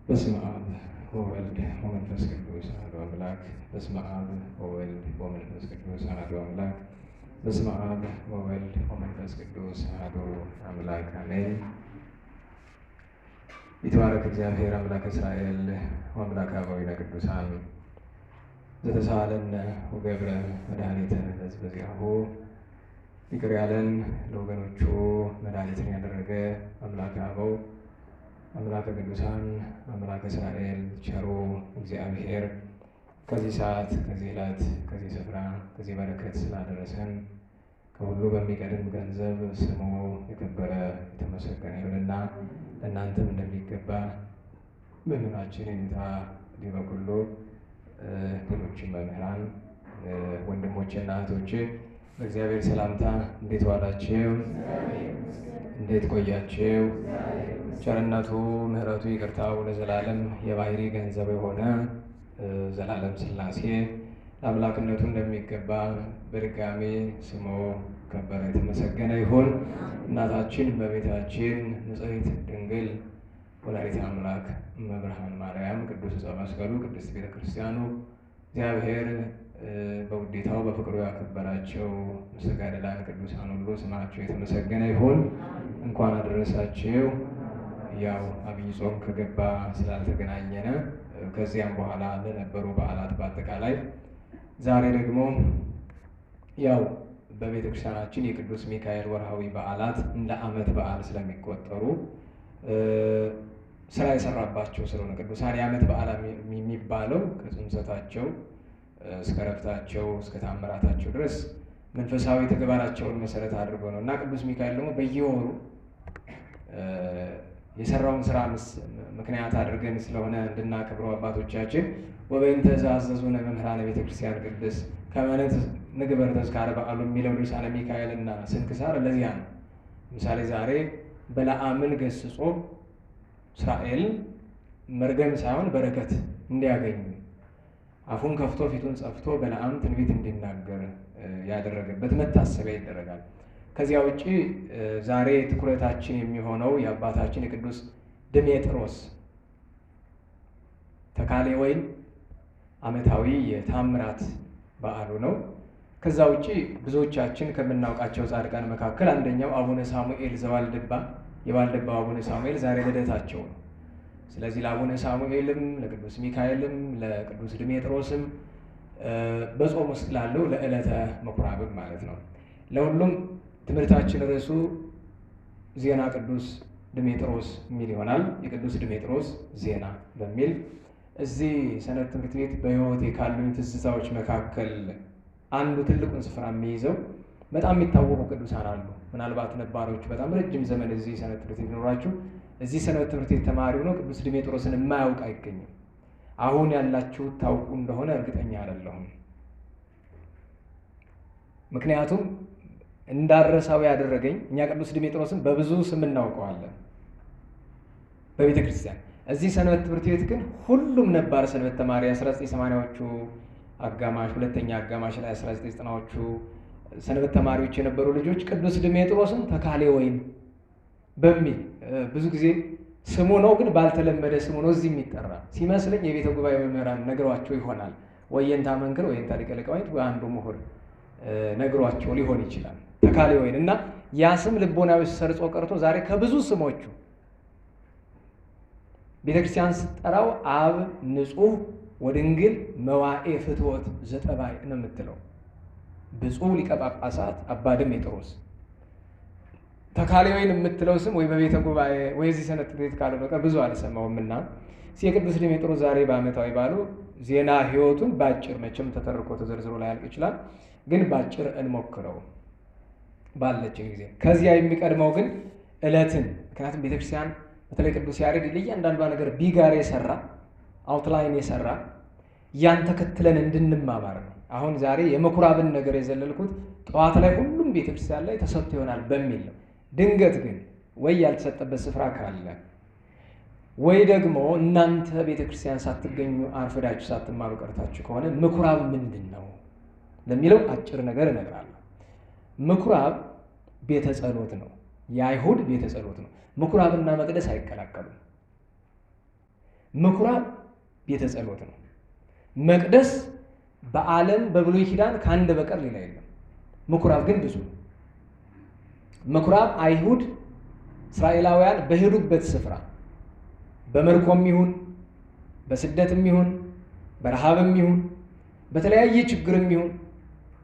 በስመ አብ ወወልድ ወመንፈስ ቅዱስ አሐዱ አምላክ። በስመ አብ ወወልድ ወመንፈስ ቅዱስ አሐዱ አምላክ። በስመ አብ ወወልድ ወመንፈስ ቅዱስ አሐዱ አምላክ አሜን። ይትባረክ እግዚአብሔር አምላከ እስራኤል ወአምላከ አበዊነ ቅዱሳን ዘተሳሃለነ ወገብረ መድኃኒተ ለሕዝበ ዚአሁ። ይቅር ያለን ለወገኖቹ መድኃኒትን ያደረገ አምላከ አበው አምላከ ቅዱሳን አምላከ እስራኤል ቸሩ እግዚአብሔር ከዚህ ሰዓት ከዚህ ዕለት ከዚህ ስፍራ ከዚህ በረከት ስላደረሰን ከሁሉ በሚቀድም ገንዘብ ስሙ የከበረ የተመሰገነ ይሁንና ለእናንተም እንደሚገባ መምህራችን የኔታ ዲበ ኩሉ ሌሎችም መምህራን ወንድሞቼና እህቶቼ በእግዚአብሔር ሰላምታ እንዴት ዋላችሁ? እንዴት ቆያችሁ? ቸርነቱ ምሕረቱ ይቅርታው ለዘላለም የባህሪ ገንዘብ የሆነ ዘላለም ሥላሴ ለአምላክነቱ እንደሚገባ በድጋሜ ስሙ ከበረ የተመሰገነ ይሁን። እናታችን በቤታችን ንጽሕት ድንግል ወላዲተ አምላክ እመብርሃን ማርያም፣ ቅዱስ ዕፀ መስቀሉ፣ ቅድስት ቤተ ክርስቲያኑ እግዚአብሔር በውዴታው በፍቅሩ ያከበራቸው መስተጋድላን ቅዱሳን ሁሉ ስማቸው የተመሰገነ ይሁን። እንኳን አደረሳችሁ። ያው አብይ ጾም ከገባ ስላልተገናኘነ ከዚያም በኋላ ለነበሩ በዓላት በአጠቃላይ ዛሬ ደግሞ ያው በቤተ ክርስቲያናችን የቅዱስ ሚካኤል ወርሃዊ በዓላት እንደ ዓመት በዓል ስለሚቆጠሩ ስራ የሰራባቸው ስለሆነ ቅዱሳን የዓመት በዓል የሚባለው ከጽንሰታቸው እስከ ረፍታቸው እስከ ታምራታቸው ድረስ መንፈሳዊ ተግባራቸውን መሰረት አድርጎ ነው እና ቅዱስ ሚካኤል ደግሞ በየወሩ የሰራውን ስራ ምክንያት አድርገን ስለሆነ እንድናከብረው አባቶቻችን ወበእንተ ዘአዘዙነ መምህራነ ቤተ ክርስቲያን ቅድስት ከመ ንግበር ተዝካረ በዓሉ የሚለው ድርሳነ ሚካኤልና ስንክሳር ለዚያ ነው። ምሳሌ ዛሬ በለዓምን ገስጾ እስራኤል መርገም ሳይሆን በረከት እንዲያገኙ አፉን ከፍቶ ፊቱን ጸፍቶ በለዓም ትንቢት እንዲናገር ያደረገበት መታሰቢያ ይደረጋል። ከዚያ ውጪ ዛሬ ትኩረታችን የሚሆነው የአባታችን የቅዱስ ድሜጥሮስ ተካሌ ወይም ዓመታዊ የታምራት በዓሉ ነው። ከዛ ውጪ ብዙዎቻችን ከምናውቃቸው ጻድቃን መካከል አንደኛው አቡነ ሳሙኤል ዘዋልድባ የዋልድባው አቡነ ሳሙኤል ዛሬ ልደታቸው ነው። ስለዚህ ለአቡነ ሳሙኤልም ለቅዱስ ሚካኤልም ለቅዱስ ድሜጥሮስም በጾም ውስጥ ላለው ለዕለተ ምኩራብም ማለት ነው ለሁሉም ትምህርታችን ርዕሱ ዜና ቅዱስ ድሜጥሮስ የሚል ይሆናል። የቅዱስ ድሜጥሮስ ዜና በሚል እዚህ ሰንበት ትምህርት ቤት በሕይወቴ ካሉኝ ትዝታዎች መካከል አንዱ ትልቁን ስፍራ የሚይዘው በጣም የሚታወቁ ቅዱሳን አሉ። ምናልባት ነባሮቹ በጣም ረጅም ዘመን እዚህ ሰንበት ትምህርት ቤት ኖራችሁ እዚህ ሰንበት ትምህርት ቤት ተማሪ ሆኖ ቅዱስ ድሜጥሮስን የማያውቅ አይገኝም። አሁን ያላችሁ ታውቁ እንደሆነ እርግጠኛ አይደለሁም። ምክንያቱም እንዳረሳው ያደረገኝ እኛ ቅዱስ ድሜጥሮስን በብዙ ስም እናውቀዋለን በቤተ ክርስቲያን። እዚህ ሰንበት ትምህርት ቤት ግን ሁሉም ነባር ሰንበት ተማሪ 1980ዎቹ አጋማሽ ሁለተኛ አጋማሽ ላይ 1990ዎቹ ሰንበት ተማሪዎች የነበሩ ልጆች ቅዱስ ድሜጥሮስን ተካሌ ወይን በሚል ብዙ ጊዜ ስሙ ነው ግን ባልተለመደ ስሙ ነው እዚህ የሚጠራ ሲመስለኝ የቤተ ጉባኤ መምህራን ነግሯቸው ይሆናል። ወየንታ መንክር ወየንታ ሊቀ ሊቃውንት ወይ አንዱ ምሁር ነግሯቸው ሊሆን ይችላል ተካሌ ወይን እና ያ ስም ልቦናዊ ሰርጾ ቀርቶ ዛሬ ከብዙ ስሞቹ ቤተክርስቲያን ስጠራው አብ ንጹሕ ወድንግል መዋኤ ፍትወት ዘጠባይ ነው የምትለው ብፁዕ ሊቀ ጳጳሳት አባ ድሜጥሮስ። ተካሌ ወይን የምትለው ስም ወይ በቤተ ጉባኤ ወይ እዚህ ሰንበት ቤት ካልሆነ በቀር ብዙ አልሰማውምና የቅዱስ ድሜጥሮስ ዛሬ በዓመታዊ በዓሉ ዜና ሕይወቱን ባጭር መቼም ተተርኮ ተዘርዝሮ ላይ ያልቅ ይችላል፣ ግን ባጭር እንሞክረው ባለችን ጊዜ። ከዚያ የሚቀድመው ግን ዕለትን ምክንያቱም ቤተክርስቲያን በተለይ ቅዱስ ያሬድ ለእያንዳንዷ ነገር ቢጋር የሰራ አውትላይን የሰራ ያን ተከትለን እንድንማማር ነው። አሁን ዛሬ የምኩራብን ነገር የዘለልኩት ጠዋት ላይ ሁሉም ቤተክርስቲያን ላይ ተሰጥቶ ይሆናል በሚል ነው። ድንገት ግን ወይ ያልተሰጠበት ስፍራ ካለ ወይ ደግሞ እናንተ ቤተክርስቲያን ሳትገኙ አርፍዳችሁ ሳትማሩ ቀርታችሁ ከሆነ ምኩራብ ምንድን ነው ለሚለው አጭር ነገር እነግራለሁ። ምኩራብ ቤተ ጸሎት ነው። የአይሁድ ቤተ ጸሎት ነው። ምኩራብና መቅደስ አይቀላቀሉም። ምኩራብ ቤተ ጸሎት ነው። መቅደስ በዓለም በብሉይ ኪዳን ከአንድ በቀር ሌላ የለም። ምኩራብ ግን ብዙ ነው። ምኩራብ አይሁድ እስራኤላውያን በሄዱበት ስፍራ በመርኮም ይሁን በስደትም ይሁን በረሃብም ይሁን በተለያየ ችግርም ይሁን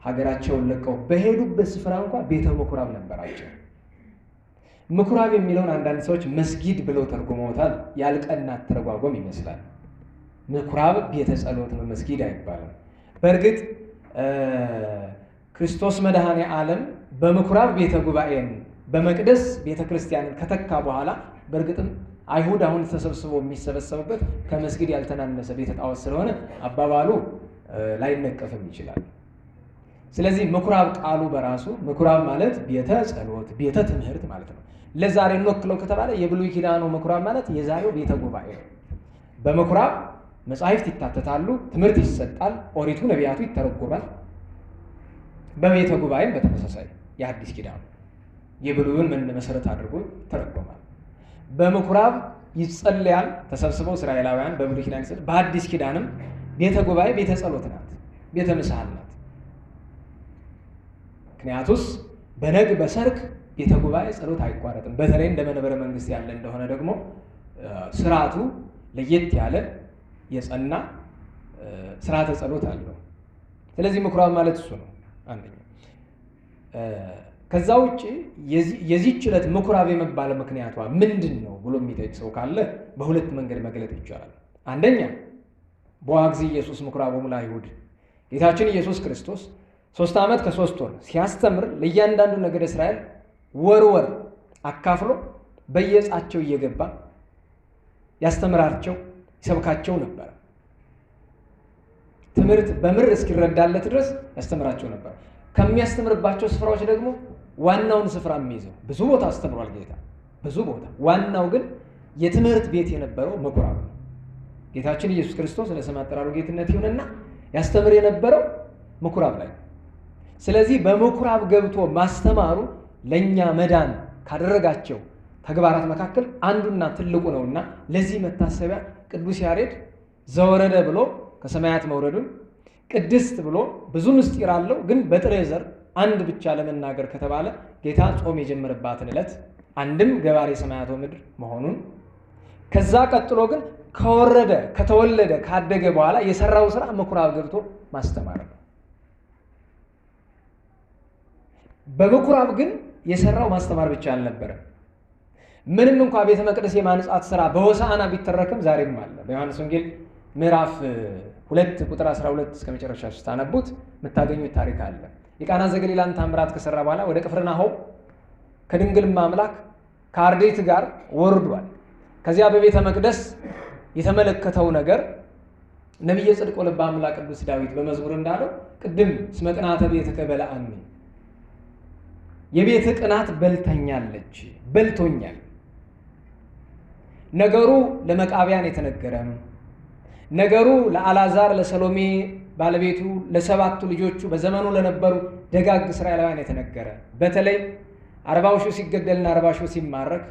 ሀገራቸውን ለቀው በሄዱበት ስፍራ እንኳን ቤተ ምኩራብ ነበራቸው። ምኩራብ የሚለውን አንዳንድ ሰዎች መስጊድ ብለው ተርጉመውታል። ያልቀና ተረጓጎም ይመስላል። ምኩራብ ቤተ ጸሎት ነው፣ መስጊድ አይባልም። በእርግጥ ክርስቶስ መድኃኔ ዓለም በምኩራብ ቤተ ጉባኤን በመቅደስ ቤተ ክርስቲያንን ከተካ በኋላ በእርግጥም አይሁድ አሁን ተሰብስበው የሚሰበሰቡበት ከመስጊድ ያልተናነሰ ቤተ ጣዖት ስለሆነ አባባሉ ላይነቀፍም ይችላል። ስለዚህ ምኩራብ ቃሉ በራሱ ምኩራብ ማለት ቤተ ጸሎት፣ ቤተ ትምህርት ማለት ነው። ለዛሬ እንወክለው ከተባለ የብሉይ ኪዳኑ ምኩራብ ማለት የዛሬው ቤተ ጉባኤ ነው። በምኩራብ መጻሕፍት ይታተታሉ፣ ትምህርት ይሰጣል፣ ኦሪቱ ነቢያቱ ይተረጎማል። በቤተ ጉባኤም በተመሳሳይ የአዲስ ኪዳኑ የብሉይን መሰረት አድርጎ ይተረጎማል። በምኩራብ ይጸለያል ተሰብስበው እስራኤላውያን በብሉይ ኪዳን ይጸልያል። በአዲስ ኪዳንም ቤተ ጉባኤ ቤተ ጸሎት ናት፣ ቤተ ምሳል ናት። ምክንያቱስ በነግ በሰርክ ቤተ ጉባኤ ጸሎት አይቋረጥም። በተለይ እንደ መንበረ መንግስት ያለ እንደሆነ ደግሞ ስርዓቱ ለየት ያለ የጸና ስርዓተ ጸሎት አለው። ስለዚህ ምኩራብ ማለት እሱ ነው አንደኛ። ከዛ ውጭ የዚህች ዕለት ምኩራብ የመባለ ምክንያቷ ምንድን ነው ብሎ የሚጠይቅ ሰው ካለ በሁለት መንገድ መግለጥ ይቻላል። አንደኛ በዋግዚ ኢየሱስ ምኩራቦሙ ለአይሁድ ጌታችን ኢየሱስ ክርስቶስ 3 ዓመት ከ3 ወር ሲያስተምር ለእያንዳንዱ ነገደ እስራኤል ወር አካፍሎ በየዕጻቸው እየገባ ያስተምራቸው ይሰብካቸው ነበር። ትምህርት በምር እስኪረዳለት ድረስ ያስተምራቸው ነበር። ከሚያስተምርባቸው ስፍራዎች ደግሞ ዋናውን ስፍራ የሚይዘው ብዙ ቦታ አስተምሯል ጌታ፣ ብዙ ቦታ። ዋናው ግን የትምህርት ቤት የነበረው ምኩራብ ነው። ጌታችን ኢየሱስ ክርስቶስ ለስም አጠራሩ ጌትነት ይሁንና ያስተምር የነበረው ምኩራብ ላይ። ስለዚህ በምኩራብ ገብቶ ማስተማሩ ለኛ መዳን ካደረጋቸው ተግባራት መካከል አንዱና ትልቁ ነውና ለዚህ መታሰቢያ ቅዱስ ያሬድ ዘወረደ ብሎ ከሰማያት መውረዱን፣ ቅድስት ብሎ ብዙ ምስጢር አለው ግን በጥሬ ዘር አንድ ብቻ ለመናገር ከተባለ ጌታ ጾም የጀመረባትን ዕለት አንድም ገባሬ ሰማያት ወምድር መሆኑን፣ ከዛ ቀጥሎ ግን ከወረደ ከተወለደ ካደገ በኋላ የሰራው ስራ ምኩራብ ገብቶ ማስተማር ነው። በምኩራብ ግን የሰራው ማስተማር ብቻ አልነበረም። ምንም እንኳ ቤተ መቅደስ የማንጻት ስራ በሆሳዕና ቢተረክም ዛሬም አለ። በዮሐንስ ወንጌል ምዕራፍ 2 ቁጥር 12 እስከ መጨረሻ ስታነቡት የምታገኙት ታሪክ አለ። የቃና ዘገሊላን ታምራት ከሰራ በኋላ ወደ ቅፍርናሆም ከድንግል አምላክ ከአርድእት ጋር ወርዷል። ከዚያ በቤተ መቅደስ የተመለከተው ነገር ነቢየ ጽድቅ ወልበ አምላክ ቅዱስ ዳዊት በመዝሙር እንዳለው ቅድም እስመ ቅንዓተ ቤትከ በልዐኒ፣ የቤት ቅናት በልተኛለች፣ በልቶኛል። ነገሩ ለመቃብያን የተነገረ፣ ነገሩ ለአልዓዛር ለሰሎሜ ባለቤቱ ለሰባቱ ልጆቹ በዘመኑ ለነበሩ ደጋግ እስራኤላውያን የተነገረ፣ በተለይ 40 ሺህ ሲገደልና 40 ሺህ ሲማረክ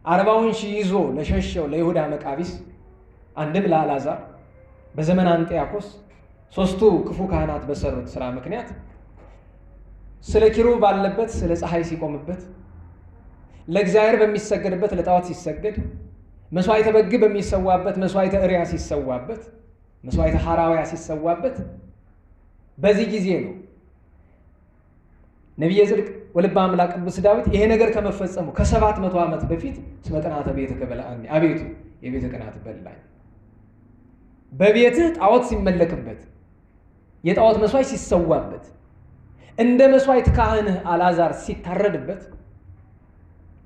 40 ሺህ ይዞ ለሸሸው ለይሁዳ መቃቢስ፣ አንድም ለአልዓዛር በዘመን አንጢያኮስ 3ቱ ክፉ ካህናት በሰሩት ስራ ምክንያት ስለ ኪሩብ ባለበት ስለ ፀሐይ ሲቆምበት፣ ለእግዚአብሔር በሚሰገድበት ለጣዖት ሲሰገድ፣ መስዋዕተ በግ በሚሰዋበት መስዋዕተ እሪያ ሲሰዋበት፣ መስዋዕተ ሐራውያ ሲሰዋበት፣ በዚህ ጊዜ ነው ነቢየ ጽድቅ ወልበ አምላክ ቅዱስ ዳዊት ይሄ ነገር ከመፈጸሙ ከ700 ዓመት በፊት እስመ ቅንዓተ ቤትከ በልዐኒ፣ አቤቱ የቤተ ቅናት በላኝ። በቤትህ ጣዖት ሲመለክበት፣ የጣዖት መስዋዕት ሲሰዋበት፣ እንደ መስዋዕት ካህንህ አልዓዛር ሲታረድበት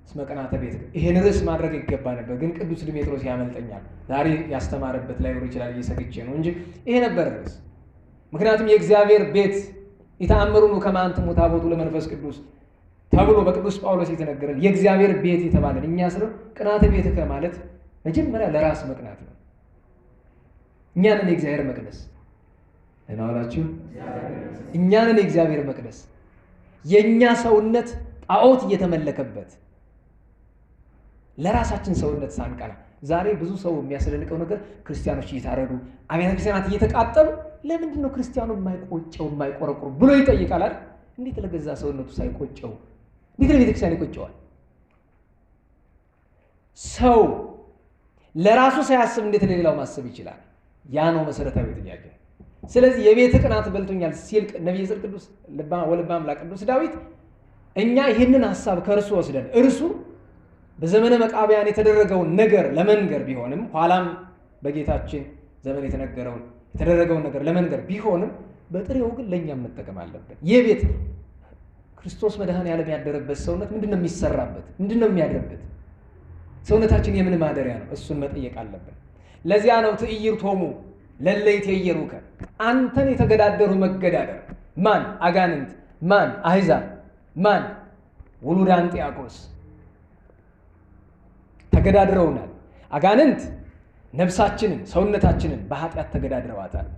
እስመ ቅንዓተ ቤትከ። ይሄን ርዕስ ማድረግ ይገባ ነበር፣ ግን ቅዱስ ድሜጥሮስ ያመልጠኛል። ዛሬ ያስተማረበት ላይ ወር ይችላል እየሰግቼ ነው እንጂ ይሄ ነበር ርዕስ። ምክንያቱም የእግዚአብሔር ቤት ይተአምሩኑ ከመ አንትሙ ታቦቱ ለመንፈስ ቅዱስ ተብሎ በቅዱስ ጳውሎስ የተነገረን የእግዚአብሔር ቤት የተባለን እኛ ስለ ቅንዓተ ቤትከ ማለት መጀመሪያ ለራስ መቅናት ነው። እኛንን የእግዚአብሔር መቅደስ እናዋላችሁ፣ እኛንን የእግዚአብሔር መቅደስ የኛ ሰውነት ጣዖት እየተመለከበት ለራሳችን ሰውነት ሳንቀና ዛሬ ብዙ ሰው የሚያስደንቀው ነገር ክርስቲያኖች እየታረዱ አብያተ ክርስቲያናት እየተቃጠሉ ለምንድን ነው ክርስቲያኑ የማይቆጨው የማይቆረቁሩ ብሎ ይጠይቃል አይደል? እንዴት ለገዛ ሰውነቱ ሳይቆጨው እንዴት ለቤተ ክርስቲያን ይቆጨዋል? ሰው ለራሱ ሳያስብ እንዴት ለሌላው ማሰብ ይችላል? ያ ነው መሰረታዊ ጥያቄ። ስለዚህ የቤት ቅናት በልቶኛል ሲል ነቢየ ጽድቅ ቅዱስ ወልበ አምላክ ቅዱስ ዳዊት እኛ ይህንን ሐሳብ ከእርሱ ወስደን እርሱ በዘመነ መቃብያን የተደረገውን ነገር ለመንገር ቢሆንም ኋላም በጌታችን ዘመን የተደረገውን ነገር ለመንገር ቢሆንም በጥሬው ግን ለእኛም መጠቀም አለብን። የቤት ክርስቶስ መድኃኔዓለም ያደረበት ሰውነት ምንድን ነው የሚሰራበት? ምንድን ነው የሚያድርበት? ሰውነታችን የምን ማደሪያ ነው? እሱን መጠየቅ አለብን። ለዚያ ነው ትዕይርቶሙ ለእለ ይትዔየሩከ፣ አንተን የተገዳደሩ መገዳደር ማን? አጋንንት። ማን? አሕዛብ። ማን? ውሉደ አንጢአኮስ ተገዳድረውናል። አጋንንት ነፍሳችንን ሰውነታችንን በኃጢአት ተገዳድረዋታል።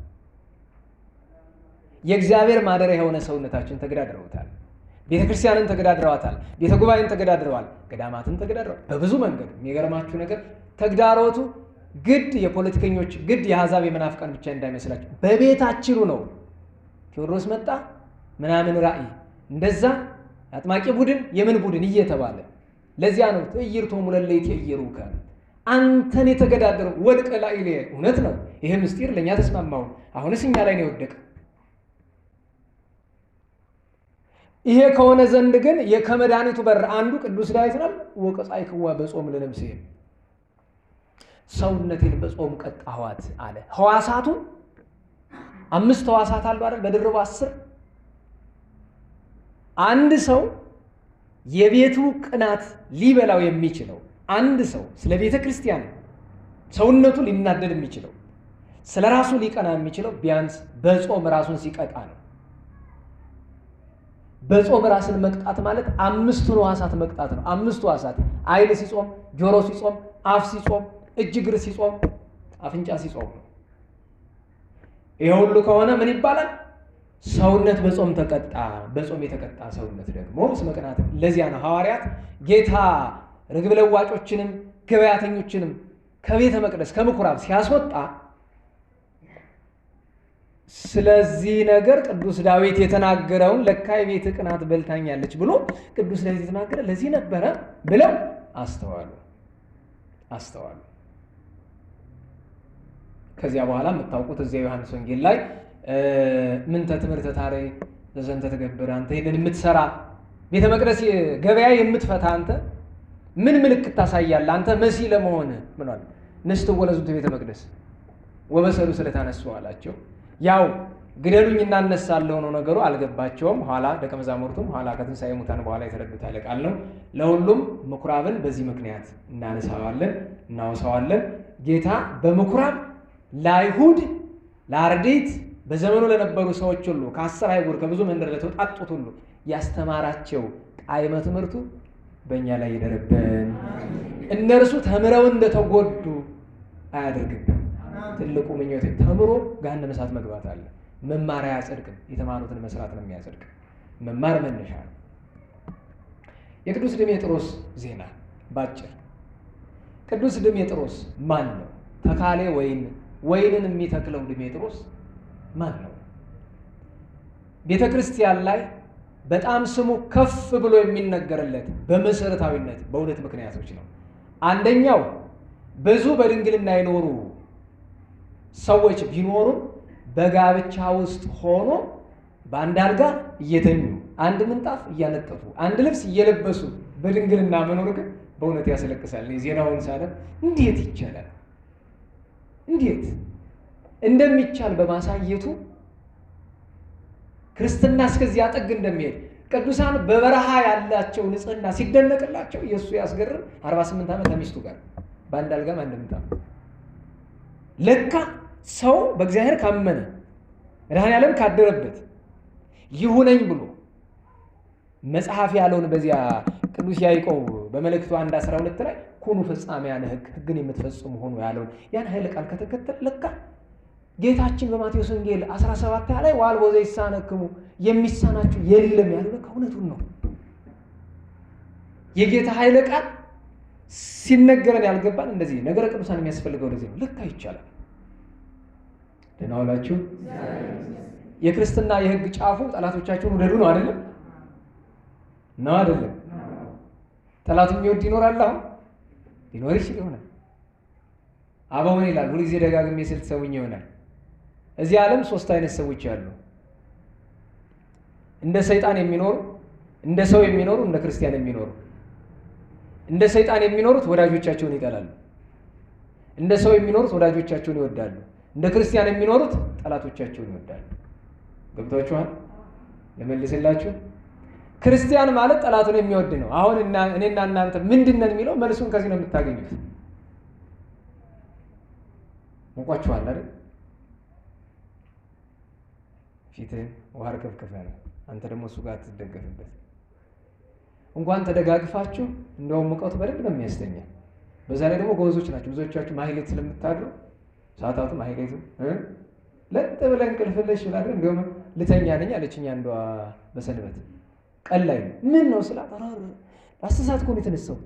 የእግዚአብሔር ማደሪያ የሆነ ሰውነታችን ተገዳድረውታል። ቤተ ክርስቲያንን ተገዳድረዋታል። ቤተ ጉባኤን ተገዳድረዋል። ገዳማትን ተገዳድረዋል። በብዙ መንገድ የሚገርማችሁ ነገር ተግዳሮቱ ግድ የፖለቲከኞች ግድ የአሕዛብ የመናፍቃን ብቻ እንዳይመስላችሁ በቤታችኑ ነው። ቴዎድሮስ መጣ ምናምን ራእይ እንደዛ አጥማቂ ቡድን የምን ቡድን እየተባለ ለዚያ ነው ትዕይርቶሙ ለእለ ይትዔየሩከ፣ አንተን የተገዳደሩ ወድቀ ላዕሌ። እውነት ነው። ይሄ ምስጢር ለእኛ ተስማማው። አሁንስ እኛ ላይ ነው የወደቀ። ይሄ ከሆነ ዘንድ ግን ከመድኃኒቱ በር አንዱ ቅዱስ ዳዊት ነው። ወቀጻዕክዋ በጾም ለነፍሴ፣ ሰውነቴን በጾም ቀጣኋት አለ። ሕዋሳቱ 5 ሕዋሳት አሉ አይደል? በድርቡ 10። አንድ ሰው የቤቱ ቅናት ሊበላው የሚችለው አንድ ሰው ስለ ቤተ ክርስቲያን ሰውነቱ ሊናደድ የሚችለው ስለ ራሱ ሊቀና የሚችለው ቢያንስ በጾም ራሱን ሲቀጣ ነው። በጾም ራስን መቅጣት ማለት 5 ሕዋሳት መቅጣት ነው። 5 ሕዋሳት ዓይን ሲጾም፣ ጆሮ ሲጾም፣ አፍ ሲጾም፣ እጅ እግር ሲጾም፣ አፍንጫ ሲጾም ነው። ይሄ ሁሉ ከሆነ ምን ይባላል? ሰውነት በጾም ተቀጣ። በጾም የተቀጣ ሰውነት ደግሞ እስመ ቅንዓት። ለዚያ ነው ሐዋርያት ጌታ ርግብ ለዋጮችንም ገበያተኞችንም ከቤተ መቅደስ ከምኩራብ ሲያስወጣ ስለዚህ ነገር ቅዱስ ዳዊት የተናገረውን ለካ የቤት ቅናት በልታኛለች ብሎ ቅዱስ ዳዊት የተናገረ ለዚህ ነበረ ብለው አስተዋሉ። ከዚያ በኋላ የምታውቁት እዚያ ዮሐንስ ወንጌል ላይ ምንተ ትምህርተ ታረይ ዘንተ ትገብር፣ አንተ ይህንን የምትሰራ ቤተ መቅደስ ገበያ የምትፈታ አንተ ምን ምልክት ታሳያለህ? አንተ መሲህ ለመሆን ምኗል ንስትወ ለዝንቱ ቤተ መቅደስ ወበሰሉ ስለታነሱ አላቸው። ያው ግደሉኝ እናነሳለሁ ነው ነገሩ። አልገባቸውም። ኋላ ደቀ መዛሙርቱም ኋላ ከትንሣኤ ሙታን በኋላ የተረዱት ያለ ቃል ነው። ለሁሉም ምኩራብን በዚህ ምክንያት እናወሳዋለን። ጌታ በምኩራብ ለአይሁድ ለአርድእት በዘመኑ ለነበሩ ሰዎች ሁሉ ከ10 አህጉር ከብዙ መንደር ለተወጣጡት ሁሉ ያስተማራቸው ጣዕመ ትምህርቱ በእኛ ላይ ይደርብን። እነርሱ ተምረው እንደተጎዱ አያደርግብን። ትልቁ ምኞቴ ተምሮ ገሃነመ እሳት መግባት አለ። መማር አያጸድቅም። የተማሩትን መስራት ነው የሚያጸድቅ። መማር መነሻ ነው። የቅዱስ ድሜጥሮስ ዜና ባጭር። ቅዱስ ድሜጥሮስ ማን ነው? ተካሌ ወይንን የሚተክለው ድሜጥሮስ ማን ነው? ቤተ ክርስቲያን ላይ በጣም ስሙ ከፍ ብሎ የሚነገርለት በመሰረታዊነት በሁለት ምክንያቶች ነው። አንደኛው ብዙ በድንግልና የኖሩ ሰዎች ቢኖሩ በጋብቻ ውስጥ ሆኖ በአንድ አልጋ እየተኙ አንድ ምንጣፍ እያነጠፉ አንድ ልብስ እየለበሱ በድንግልና መኖር ግን በእውነት ያስለቅሳል። ዜናውን ሳነብ እንዴት ይቻላል? እንዴት እንደሚቻል በማሳየቱ ክርስትና እስከዚያ ጥግ እንደሚሄድ ቅዱሳን በበረሃ ያላቸው ንጽህና ሲደነቅላቸው ኢየሱስ ያስገርም 48 ዓመት ከሚስቱ ጋር በአንድ አልጋም አንድ ምንጣፍ። ለካ ሰው በእግዚአብሔር ካመነ መድኃኔዓለም ካደረበት ይሁነኝ ብሎ መጽሐፍ ያለውን በዚያ ቅዱስ ያዕቆብ በመልእክቱ 1:12 ላይ ኩኑ ፍጻሜያነ ሕግ ሕግን የምትፈጽሙ ሆኑ ያለውን ያን ኃይለ ቃል ከተከተል ለካ ጌታችን በማቴዎስ ወንጌል 17 ላይ ወአልቦ ዘይሳነክሙ የሚሳናችሁ የለም ያለው ለካ እውነቱን ነው። የጌታ ኃይለ ቃል ሲነገረን ያልገባን እንደዚህ ነገረ ቅዱሳን የሚያስፈልገው ለዚህ ነው። ልክ አይቻልም። ደህና ዋላችሁ። የክርስትና የሕግ ጫፉ ጠላቶቻችሁን ውደዱ ነው አይደለም? ነው አይደለም? ጠላት የሚወድ ይኖራል? አሁን ሊኖር ይችል ይሆናል። አበው ምን ይላል? ሁልጊዜ ደጋግሜ ስል ትሰሙኝ ይሆናል። እዚህ ዓለም 3 አይነት ሰዎች አሉ። እንደ ሰይጣን የሚኖሩ፣ እንደ ሰው የሚኖሩ፣ እንደ ክርስቲያን የሚኖሩ። እንደ ሰይጣን የሚኖሩት ወዳጆቻቸውን ይጠላሉ። እንደ ሰው የሚኖሩት ወዳጆቻቸውን ይወዳሉ። እንደ ክርስቲያን የሚኖሩት ጠላቶቻቸውን ይወዳሉ። ገብቷችኋል? ለመልስላችሁ። ክርስቲያን ማለት ጠላቱን የሚወድ ነው። አሁን እኔና እናንተ ምንድነን የሚለው መልሱን ከዚህ ነው የምታገኙት። ሞቋችኋል አይደል? ፊትህን ውሃ ከፍከፈ ነው። አንተ ደግሞ እሱ ጋር ትደገፍበት። እንኳን ተደጋግፋችሁ እንደውም ሙቀቱ በደንብ ነው የሚያስተኛ። በዛ ላይ ደግሞ ጎበዞች ናቸው ብዙዎቻችሁ። ማህሌት ስለምታድሩ ሰዓታቱ ማህሌቱ ለጥ ብለን እንቅልፍልሽ ይላል። እንደውም ልተኛ ነኝ አለችኝ አንዷ በሰንበት ቀን ላይ። ምን ነው ስላት 10 ሰዓት እኮ ነው የተነሳሁት።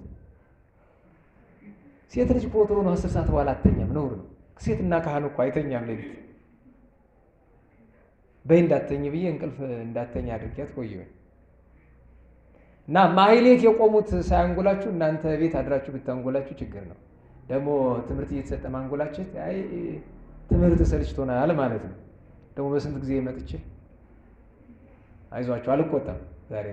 ሴት ልጅ ፖትሮ ነው 10 ሰዓት በኋላ አተኛም፣ ነውር ነው። ሴትና ካህን እኮ አይተኛም ሌሊት። በይ እንዳተኝ ብዬ እንቅልፍ እንዳተኛ አድርጊያት ቆየሁኝ። እና ማህሌት የቆሙት ሳያንጎላችሁ እናንተ ቤት አድራችሁ ብታንጎላችሁ ችግር ነው። ደግሞ ትምህርት እየተሰጠ ማንጎላችሁ አይ ትምህርት ሰልችቶናል ማለት ነው። ደግሞ በስንት ጊዜ መጥቼ አይዟችሁ አልቆጣም። ዛሬ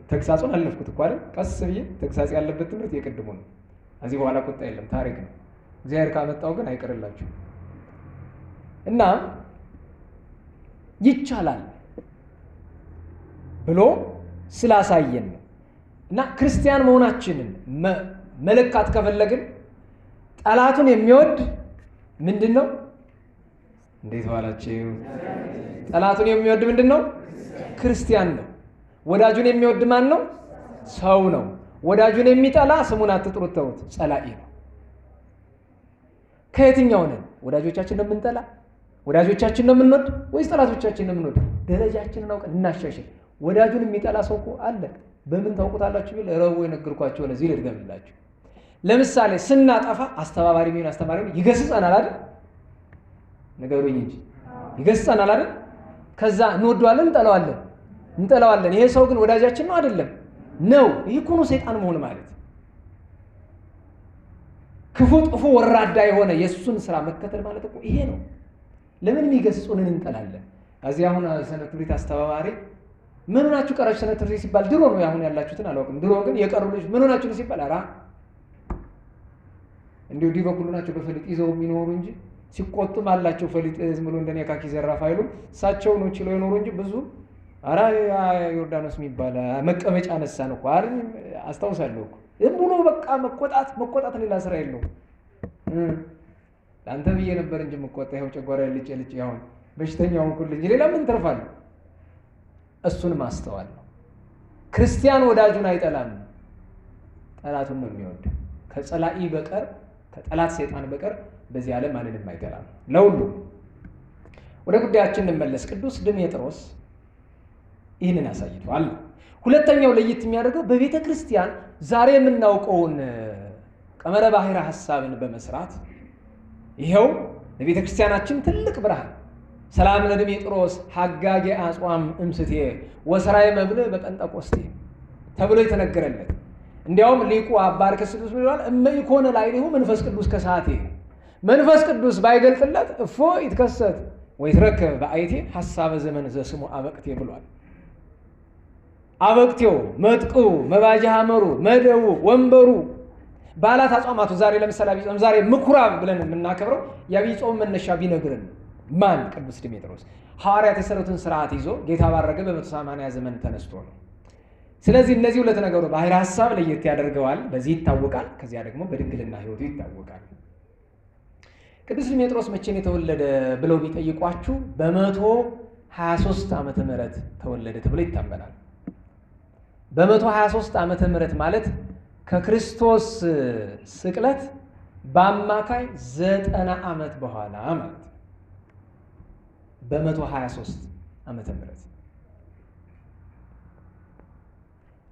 ተግሳጹን አለፍኩት እኮ አይደል? ቀስ ብዬ ተግሳጽ ያለበት ትምህርት የቅድሙ ነው። እዚህ በኋላ ቁጣ የለም፣ ታሪክ ነው። እግዚአብሔር ካመጣው ግን አይቀርላችሁ እና ይቻላል ብሎ ስላሳየን ነው። እና ክርስቲያን መሆናችንን መለካት ከፈለግን ጠላቱን የሚወድ ምንድን ነው? እንዴት ዋላችሁ? ጠላቱን የሚወድ ምንድን ነው? ክርስቲያን ነው። ወዳጁን የሚወድ ማን ነው? ሰው ነው። ወዳጁን የሚጠላ ስሙን አትጥሩት፣ ተውት፣ ጸላኢ ነው። ከየትኛው ነን? ወዳጆቻችን ነው የምንጠላ? ወዳጆቻችን ነው የምንወድ ወይስ ጠላቶቻችን ነው የምንወድ? ደረጃችንን አውቀን እናሻሽል። ወዳጁን የሚጠላ ሰው እኮ አለ። በምን ታውቁታላችሁ ቢል ረቡዕ የነገርኳችሁ ለዚህ ልድገምላችሁ። ለምሳሌ ስናጠፋ አስተባባሪ ምን አስተማሪው ይገስጸናል አይደል? ነገሩኝ እንጂ ይገስጸናል አይደል? ከዛ እንወደዋለን፣ እንጠላዋለን። ይሄ ሰው ግን ወዳጃችን ነው አይደለም? ነው። ይሄ እኮ ነው ሰይጣን መሆን ማለት። ክፉ ጥፉ ወራዳ የሆነ የሱን ስራ መከተል ማለት እኮ ይሄ ነው። ለምን የሚገስጹንን እንጠላለን? እዚህ አሁን ሰንበት ትምህርት አስተባባሪ ምን ሆናችሁ ቀራችሁ ሰንበት ትምህርት ሲባል ድሮ ነው ያሁን ያላችሁትን አላውቅም። ድሮ ግን የቀሩ ልጅ ምን ሆናችሁ ሲባል አራ እንዲሁ ዲበኩሉ ናቸው በፈሊጥ ይዘው የሚኖሩ እንጂ ሲቆጡም አላቸው ፈሊጥ ዝም ብሎ እንደኔ ካኪ ዘራፍ አይሉ እሳቸው ነው ችለው የኖሩ እንጂ ብዙ አራ ዮርዳኖስ የሚባል መቀመጫ ነሳን እኮ አይደል? አስታውሳለሁ እኮ ዝም ብሎ በቃ መቆጣት ሌላ ስራ የለውም። ለአንተ ብዬ ነበር እንጂ መቆጣ ይኸው ጨጓራ ልጭ ያሁን በሽተኛውን ሁሉ እንጂ ሌላ ምን ተርፋለሁ? እሱን ማስተዋል ነው። ክርስቲያን ወዳጁን አይጠላም፣ ጠላቱን ነው የሚወድ። ከጸላኢ በቀር ከጠላት ሰይጣን በቀር በዚህ ዓለም ማንንም አይጠላም። ለሁሉ ወደ ጉዳያችን እንመለስ። ቅዱስ ድሜጥሮስ ይህንን አሳይቷል። ሁለተኛው ለየት የሚያደርገው በቤተ ክርስቲያን ዛሬ የምናውቀውን ቀመረ ባሕረ ሐሳብን በመስራት ይሄው ለቤተ ክርስቲያናችን ትልቅ ብርሃን ሰላም ለድሜጥሮስ ሐጋጌ አጽዋም እምስቴ ወሰራይ መብል በጴንጠቆስቴ ተብሎ የተነገረለት። እንዲያውም ሊቁ አባ አርክስዱስ ብሏል፣ እመ ኢኮነ ላዕሌሁ መንፈስ ቅዱስ ከሰዓቴ። መንፈስ ቅዱስ ባይገልጥለት እፎ ይትከሰት ወይትረከብ በአይቴ ሐሳበ ዘመን ዘስሙ አበቅቴ ብሏል። አበቅቴው መጥቅው መባጃ ሐመሩ መደቡ ወንበሩ በዓላት አጽዋማቱ ዛሬ ለምሳሌ ዐቢይ ጾም ዛሬ ምኩራብ ብለን የምናከብረው የዐቢይ ጾም መነሻ ቢነግረን ማን? ቅዱስ ድሜጥሮስ ሐዋርያት የሰሩትን ስርዓት ይዞ ጌታ ባረገ በ180 ዘመን ተነስቶ ነው። ስለዚህ እነዚህ ሁለት ነገሮች ባሕረ ሐሳብ ለየት ያደርገዋል፣ በዚህ ይታወቃል። ከዚያ ደግሞ በድንግልና ሕይወቱ ይታወቃል። ቅዱስ ድሜጥሮስ መቼም የተወለደ ብለው ቢጠይቋችሁ በ123 ዓመተ ምህረት ተወለደ ተብሎ ይታመናል። በ123 ዓመተ ምህረት ማለት ከክርስቶስ ስቅለት በአማካይ 90 ዓመት በኋላ ማለት ነው። በ123 ዓመተ ምህረት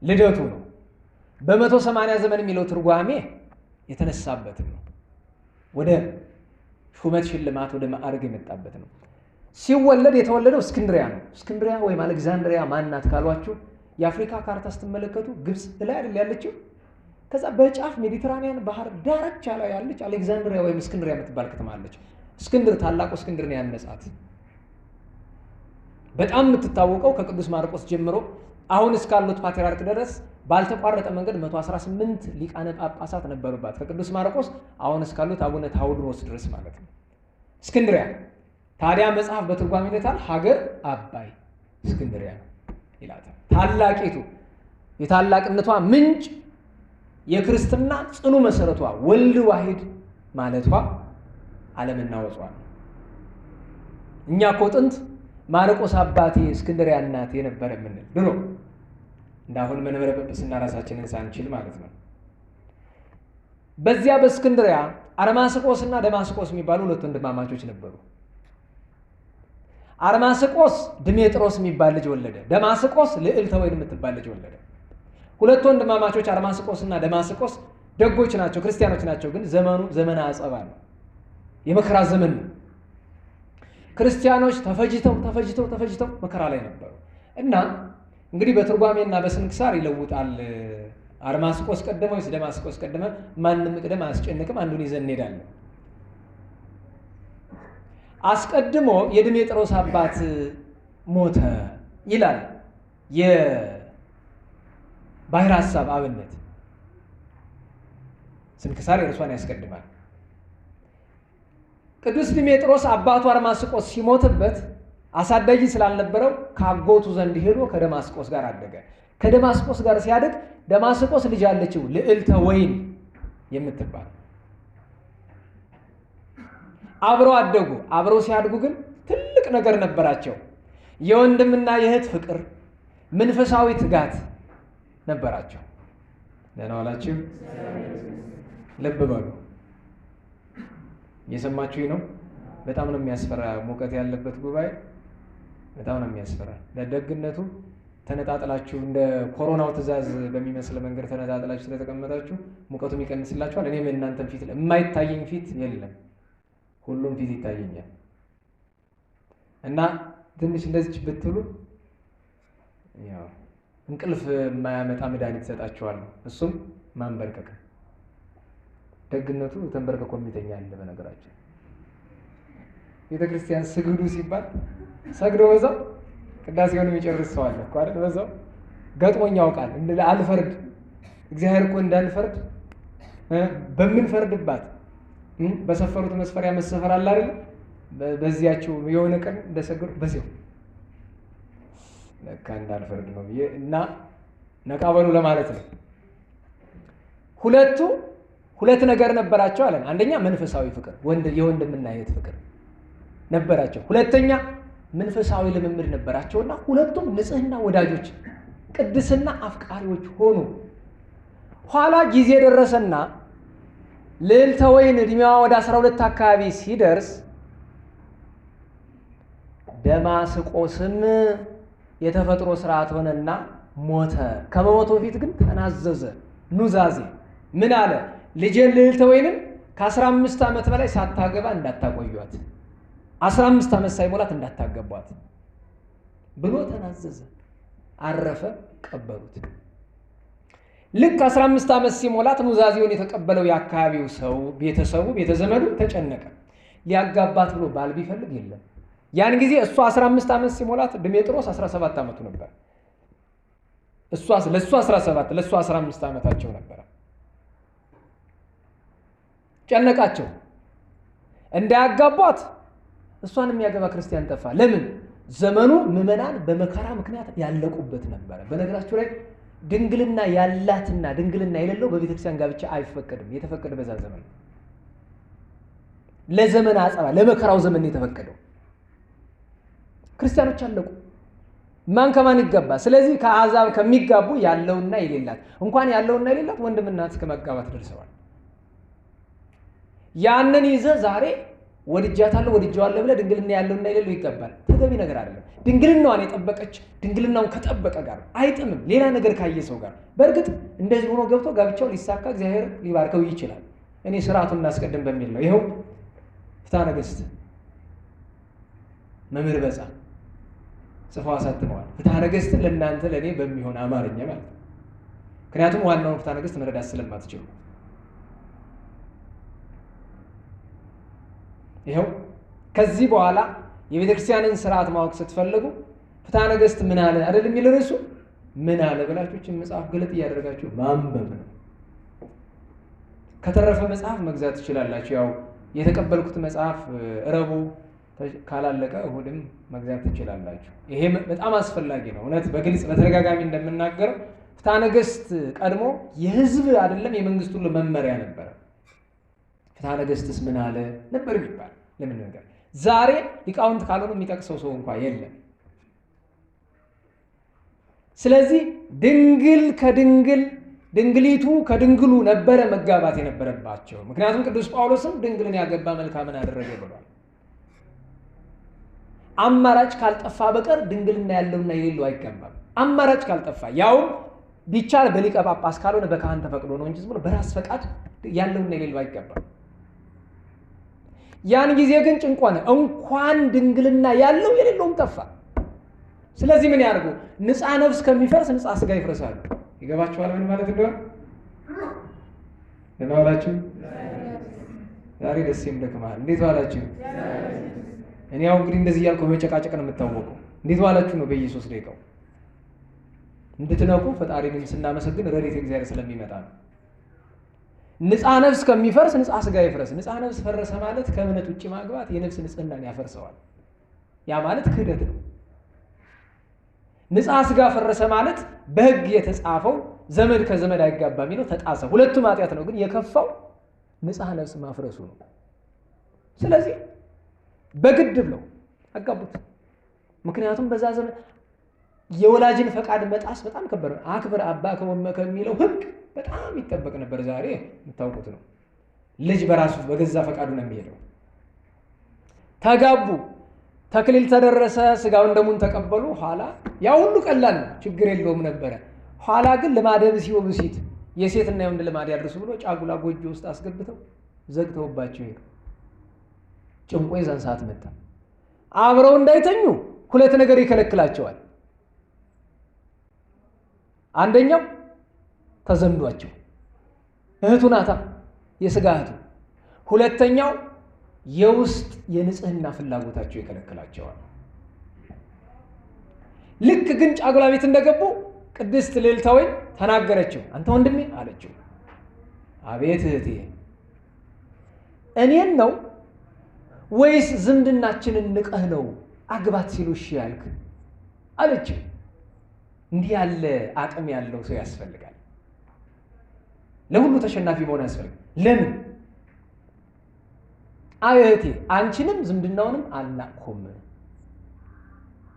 ልደቱ ነው። በ180 ዘመን የሚለው ትርጓሜ የተነሳበት ነው። ወደ ሹመት ሽልማት ወደ ማዕረግ የመጣበት ነው። ሲወለድ የተወለደው እስክንድሪያ ነው። እስክንድሪያ ወይም አሌክዛንድሪያ ማናት ካሏችሁ የአፍሪካ ካርታ ስትመለከቱ ግብፅ ላይ አይደል ያለችው? ከዛ በጫፍ ሜዲትራኒያን ባህር ዳርቻ ላይ ያለች አሌክዛንድሪያ ወይም እስክንድሪያ የምትባል ከተማ አለች። እስክንድር ታላቁ እስክንድርን ያነጻት በጣም የምትታወቀው ከቅዱስ ማርቆስ ጀምሮ አሁን እስካሉት ፓትርያርክ ድረስ ባልተቋረጠ መንገድ 118 ሊቃነ ጳጳሳት ነበሩባት። ከቅዱስ ማርቆስ አሁን እስካሉት አቡነ ታውድሮስ ድረስ ማለት ነው። እስክንድሪያ ታዲያ መጽሐፍ በትርጓሜ ይላታል ሀገር አባይ እስክንድሪያ ይላታል። ታላቂቱ የታላቅነቷ ምንጭ የክርስትና ጽኑ መሰረቷ ወልድ ዋሂድ ማለቷ ዓለምና ወጿ ነው። እኛ እኮ ጥንት ማርቆስ አባቴ እስክንድሪያ እናቴ የነበረ የምንል ድሮ እንዳሁን መንበረ ጵጵስና ራሳችንን ሳንችል ማለት ነው። በዚያ በእስክንድሪያ አርማስቆስ እና ደማስቆስ የሚባሉ ሁለት ወንድማማቾች ነበሩ። አርማስቆስ ድሜጥሮስ የሚባል ልጅ ወለደ። ደማስቆስ ልዕልተ ወይን የምትባል ልጅ ወለደ። ሁለት ወንድማማቾች አርማስቆስ እና ደማስቆስ ደጎች ናቸው፣ ክርስቲያኖች ናቸው። ግን ዘመኑ ዘመነ አጸባ ነው፣ የመከራ ዘመን ነው። ክርስቲያኖች ተፈጅተው መከራ ላይ ነበሩ እና እንግዲህ በትርጓሜና በስንክሳር ይለውጣል። አርማስቆስ ቀደመ ወይስ ደማስቆስ ቀደመ? ማንም ቅደም አያስጨንቅም፣ አንዱን ይዘን እንሄዳለን። አስቀድሞ የድሜጥሮስ አባት ሞተ ይላል የባሕረ ሐሳብ አብነት። ስንክሳር የእርሷን ያስቀድማል። ቅዱስ ድሜጥሮስ አባቱ አርማስቆስ ሲሞትበት አሳዳጊ ስላልነበረው ከአጎቱ ዘንድ ሄዶ ከደማስቆስ ጋር አደገ። ከደማስቆስ ጋር ሲያድግ ደማስቆስ ልጅ አለችው ልዕልተ ወይን የምትባል። አብረው አደጉ። አብረው ሲያድጉ ግን ትልቅ ነገር ነበራቸው። የወንድምና የእህት ፍቅር፣ መንፈሳዊ ትጋት ነበራቸው። ደህና ዋላችሁ? ልብ በሉ። እየሰማችሁኝ ነው? በጣም ነው የሚያስፈራ ሙቀት ያለበት ጉባኤ፣ በጣም ነው የሚያስፈራ። ለደግነቱ ተነጣጥላችሁ እንደ ኮሮናው ትእዛዝ በሚመስል መንገድ ተነጣጥላችሁ ስለተቀመጣችሁ ሙቀቱም ይቀንስላችኋል። እኔም እናንተን ፊት የማይታየኝ ፊት የለም፣ ሁሉም ፊት ይታየኛል። እና ትንሽ እንደዚህ ብትሉ ያው እንቅልፍ የማያመጣ መድኃኒት ሰጣችኋለሁ። እሱም ማንበርከክ። ደግነቱ ተንበርከኮ የሚተኛ አለ። በነገራችን ቤተክርስቲያን ስግዱ ሲባል ሰግዶ በዛው ቅዳሴውን የሚጨርስ ሰው አለ እኮ አይደል? በዛው ገጥሞኝ ያውቃል። አልፈርድ እግዚአብሔር እኮ እንዳንፈርድ በምንፈርድባት በሰፈሩት መስፈሪያ መሰፈር አለ አይደል? በዚያቸው የሆነ ቀን እንደሰገዱ በዚያው ለካ እንዳልፈርድ ነው ብዬ እና ነቃበሉ ለማለት ነው። ሁለት ነገር ነበራቸው አለን። አንደኛ መንፈሳዊ ፍቅር፣ የወንድምና የእህት ፍቅር ነበራቸው። ሁለተኛ መንፈሳዊ ልምምድ ነበራቸውና ሁለቱም ንጽህና ወዳጆች፣ ቅድስና አፍቃሪዎች ሆኑ። ኋላ ጊዜ ደረሰና ልዕልተ ወይን እድሜዋ ወደ 12 አካባቢ ሲደርስ ደማስቆስም የተፈጥሮ ስርዓት ሆነና ሞተ። ከመሞቱ በፊት ግን ተናዘዘ። ኑዛዜ ምን አለ? ልጄን ልዕልተ ወይንም ከ15 ዓመት በላይ ሳታገባ እንዳታቆዩት፣ 15 ዓመት ሳይሞላት እንዳታገቧት ብሎ ተናዘዘ። አረፈ፣ ቀበሩት። ልክ 15 ዓመት ሲሞላት ኑዛዜውን የተቀበለው የአካባቢው ሰው ቤተሰቡ ቤተዘመዱ ተጨነቀ። ሊያጋባት ብሎ ባል ቢፈልግ የለም። ያን ጊዜ እሷ 15 ዓመት ሲሞላት ድሜጥሮስ 17 ዓመቱ ነበር። ለእሱ 17 ለእሱ 15 ዓመታቸው ነበር። ጨነቃቸው። እንዳያጋቧት እሷን የሚያገባ ክርስቲያን ጠፋ። ለምን? ዘመኑ ምዕመናን በመከራ ምክንያት ያለቁበት ነበረ። በነገራችሁ ላይ ድንግልና ያላትና ድንግልና የሌለው በቤተክርስቲያን ጋብቻ አይፈቀድም። የተፈቀደ በዛ ዘመን ለዘመን አጸባ ለመከራው ዘመን የተፈቀደው። ክርስቲያኖች አለቁ። ማን ከማን ይጋባ? ስለዚህ ከአሕዛብ ከሚጋቡ ያለውና የሌላት እንኳን ያለውና የሌላት ወንድምና እስከ መጋባት ደርሰዋል። ያንን ይዘህ ዛሬ ወድጃታለሁ ወድጄዋለሁ ብለህ ድንግልና ያለውና የሌለው ይጋባል። ተገቢ ነገር አይደለም። ድንግልናዋን የጠበቀች ድንግልናውን ከጠበቀ ጋር አይጥምም። ሌላ ነገር ካየ ሰው ጋር በእርግጥ እንደዚህ ሆኖ ገብቶ ጋብቻው ሊሳካ እግዚአብሔር ሊባርከው ይችላል። እኔ ስርዓቱን እናስቀድም በሚል ነው። ይኸው ፍትሐ ነገሥት መምህር በጻ ጽፈው አሳትመዋል። ፍትሐ ነገሥት ለእናንተ ለእኔ በሚሆን አማርኛ ማለት ነው። ምክንያቱም ዋናውን ፍትሐ ነገሥት መረዳት ስለማትችሉ ይኸው ከዚህ በኋላ የቤተ ክርስቲያንን ስርዓት ማወቅ ስትፈልጉ ፍትሐ ነገሥት ምን አለ አይደል የሚል ርዕሱ ምን አለ ብላችሁ መጽሐፍ ገለጥ እያደረጋችሁ ማንበብ ነው። ከተረፈ መጽሐፍ መግዛት ትችላላችሁ። ያው የተቀበልኩት መጽሐፍ ረቡዕ ካላለቀ እሁድም መግዛት ትችላላችሁ። ይሄ በጣም አስፈላጊ ነው። እውነት በግልጽ በተደጋጋሚ እንደምናገረው ፍትሐ ነገሥት ቀድሞ የሕዝብ አይደለም የመንግስት ሁሉ መመሪያ ነበረ። ፍትሐ ነገሥትስ ምን አለ ነበር የሚባል ለምን ነገር ዛሬ ሊቃውንት ካልሆኑ የሚጠቅሰው ሰው እንኳን የለም። ስለዚህ ድንግል ከድንግል ድንግሊቱ ከድንግሉ ነበረ መጋባት የነበረባቸው። ምክንያቱም ቅዱስ ጳውሎስም ድንግልን ያገባ መልካምን አደረገ ብሏል። አማራጭ ካልጠፋ በቀር ድንግልና ያለውና የሌለው አይጋባም። አማራጭ ካልጠፋ ያውም ቢቻል በሊቀ ጳጳስ ካልሆነ በካህን ተፈቅዶ ነው እንጂ ዝም ብሎ በራስ ፈቃድ ያለውና የሌለው አይጋባም። ያን ጊዜ ግን ጭንቅ ሆነ። እንኳን ድንግልና ያለው የሌለውም ጠፋ። ስለዚህ ምን ያርጉ? ንጻ ነፍስ ከሚፈርስ ንጻ ስጋ ይፍረሳሉ። ይገባችኋል ምን ማለት እንደሆነ? ደህና ዋላችሁ? ዛሬ ደስ ይምደክማል። እንዴት ዋላችሁ? እኔ ያው እንግዲህ እንደዚህ እያልኩ በመጨቃጨቅ ነው የምታወቀው። እንዴት ዋላችሁ ነው በየ3 ደቂቃው እንድትነቁ ፈጣሪንም ስናመሰግን ረድኤተ እግዚአብሔር ስለሚመጣ ነው። ንጻ ነፍስ ከሚፈርስ ንጻ ስጋ ይፍረስ። ንጻ ነፍስ ፈረሰ ማለት ከእምነት ውጭ ማግባት የነፍስ ንጽህናን ያፈርሰዋል። ያ ማለት ክህደት ነው። ንጻ ስጋ ፈረሰ ማለት በሕግ የተጻፈው ዘመድ ከዘመድ አይጋባ የሚለው ተጣሰ። ሁለቱም ኃጢአት ነው፣ ግን የከፋው ንጻ ነፍስ ማፍረሱ ነው። ስለዚህ በግድ ብለው አጋቡት። ምክንያቱም በዛ ዘመን የወላጅን ፈቃድ መጣስ በጣም ከበረ። አክብር አባከ ወእመከ የሚለው ሕግ በጣም ይጠበቅ ነበር። ዛሬ የምታውቁት ነው። ልጅ በራሱ በገዛ ፈቃዱ ነው የሚሄደው። ተጋቡ፣ ተክሊል ተደረሰ፣ ስጋውን ደሙን ተቀበሉ። ኋላ ያ ሁሉ ቀላል ነው፣ ችግር የለውም ነበረ። ኋላ ግን ልማደ ብእሲ ወብእሲት የሴትና የወንድ ልማድ ያድርሱ ብሎ ጫጉላ ጎጆ ውስጥ አስገብተው ዘግተውባቸው ሄዱ። ጭንቆ የዛን ሰዓት መጣ። አብረው እንዳይተኙ 2 ነገር ይከለክላቸዋል። አንደኛው ተዘምዷቸው እህቱ ናታ፣ የስጋ እህቱ። ሁለተኛው የውስጥ የንጽህና ፍላጎታቸው ይከለክላቸዋል። ልክ ግን ጫጉላ ቤት እንደገቡ ቅድስት ልዕልተ ወይን ተናገረችው። አንተ ወንድሜ አለችው። አቤት እህቴ፣ እኔን ነው ወይስ ዝምድናችንን ንቀህ ነው አግባት ሲሉ እሺ ያልክ አለችው። እንዲህ ያለ አቅም ያለው ሰው ያስፈልጋል። ለሁሉ ተሸናፊ መሆን ያስፈልጋል። ለምን? አይ እህቴ፣ አንቺንም ዝምድናውንም አልናቅኩም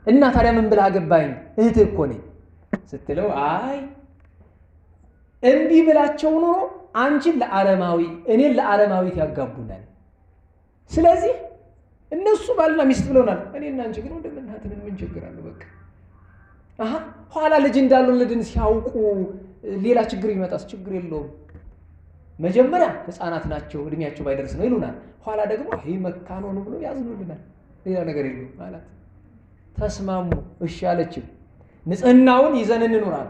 እና ታዲያ ምን ብለህ አገባኝ? እህትህ እኮ ነኝ ስትለው፣ አይ እንዲህ ብላቸው ኑሮ አንቺን ለአረማዊ እኔን ለአረማዊት ያጋቡናል። ስለዚህ እነሱ ባልና ሚስት ብለውናል፣ እኔና አንቺ ግን ወንድምና እህት ነን። ምን ችግር አለው? በቃ ኋላ ልጅ እንዳልወለድን ሲያውቁ ሌላ ችግር ይመጣስ? ችግር የለውም። መጀመሪያ ሕፃናት ናቸው እድሜያቸው ባይደርስ ነው ይሉናል። ኋላ ደግሞ ይህ መካን ሆኑ ብሎ ያዝኑልናል። ሌላ ነገር የለውም ማለት ተስማሙ። እሺ አለችው። ንጽህናውን ይዘን እንኖራል።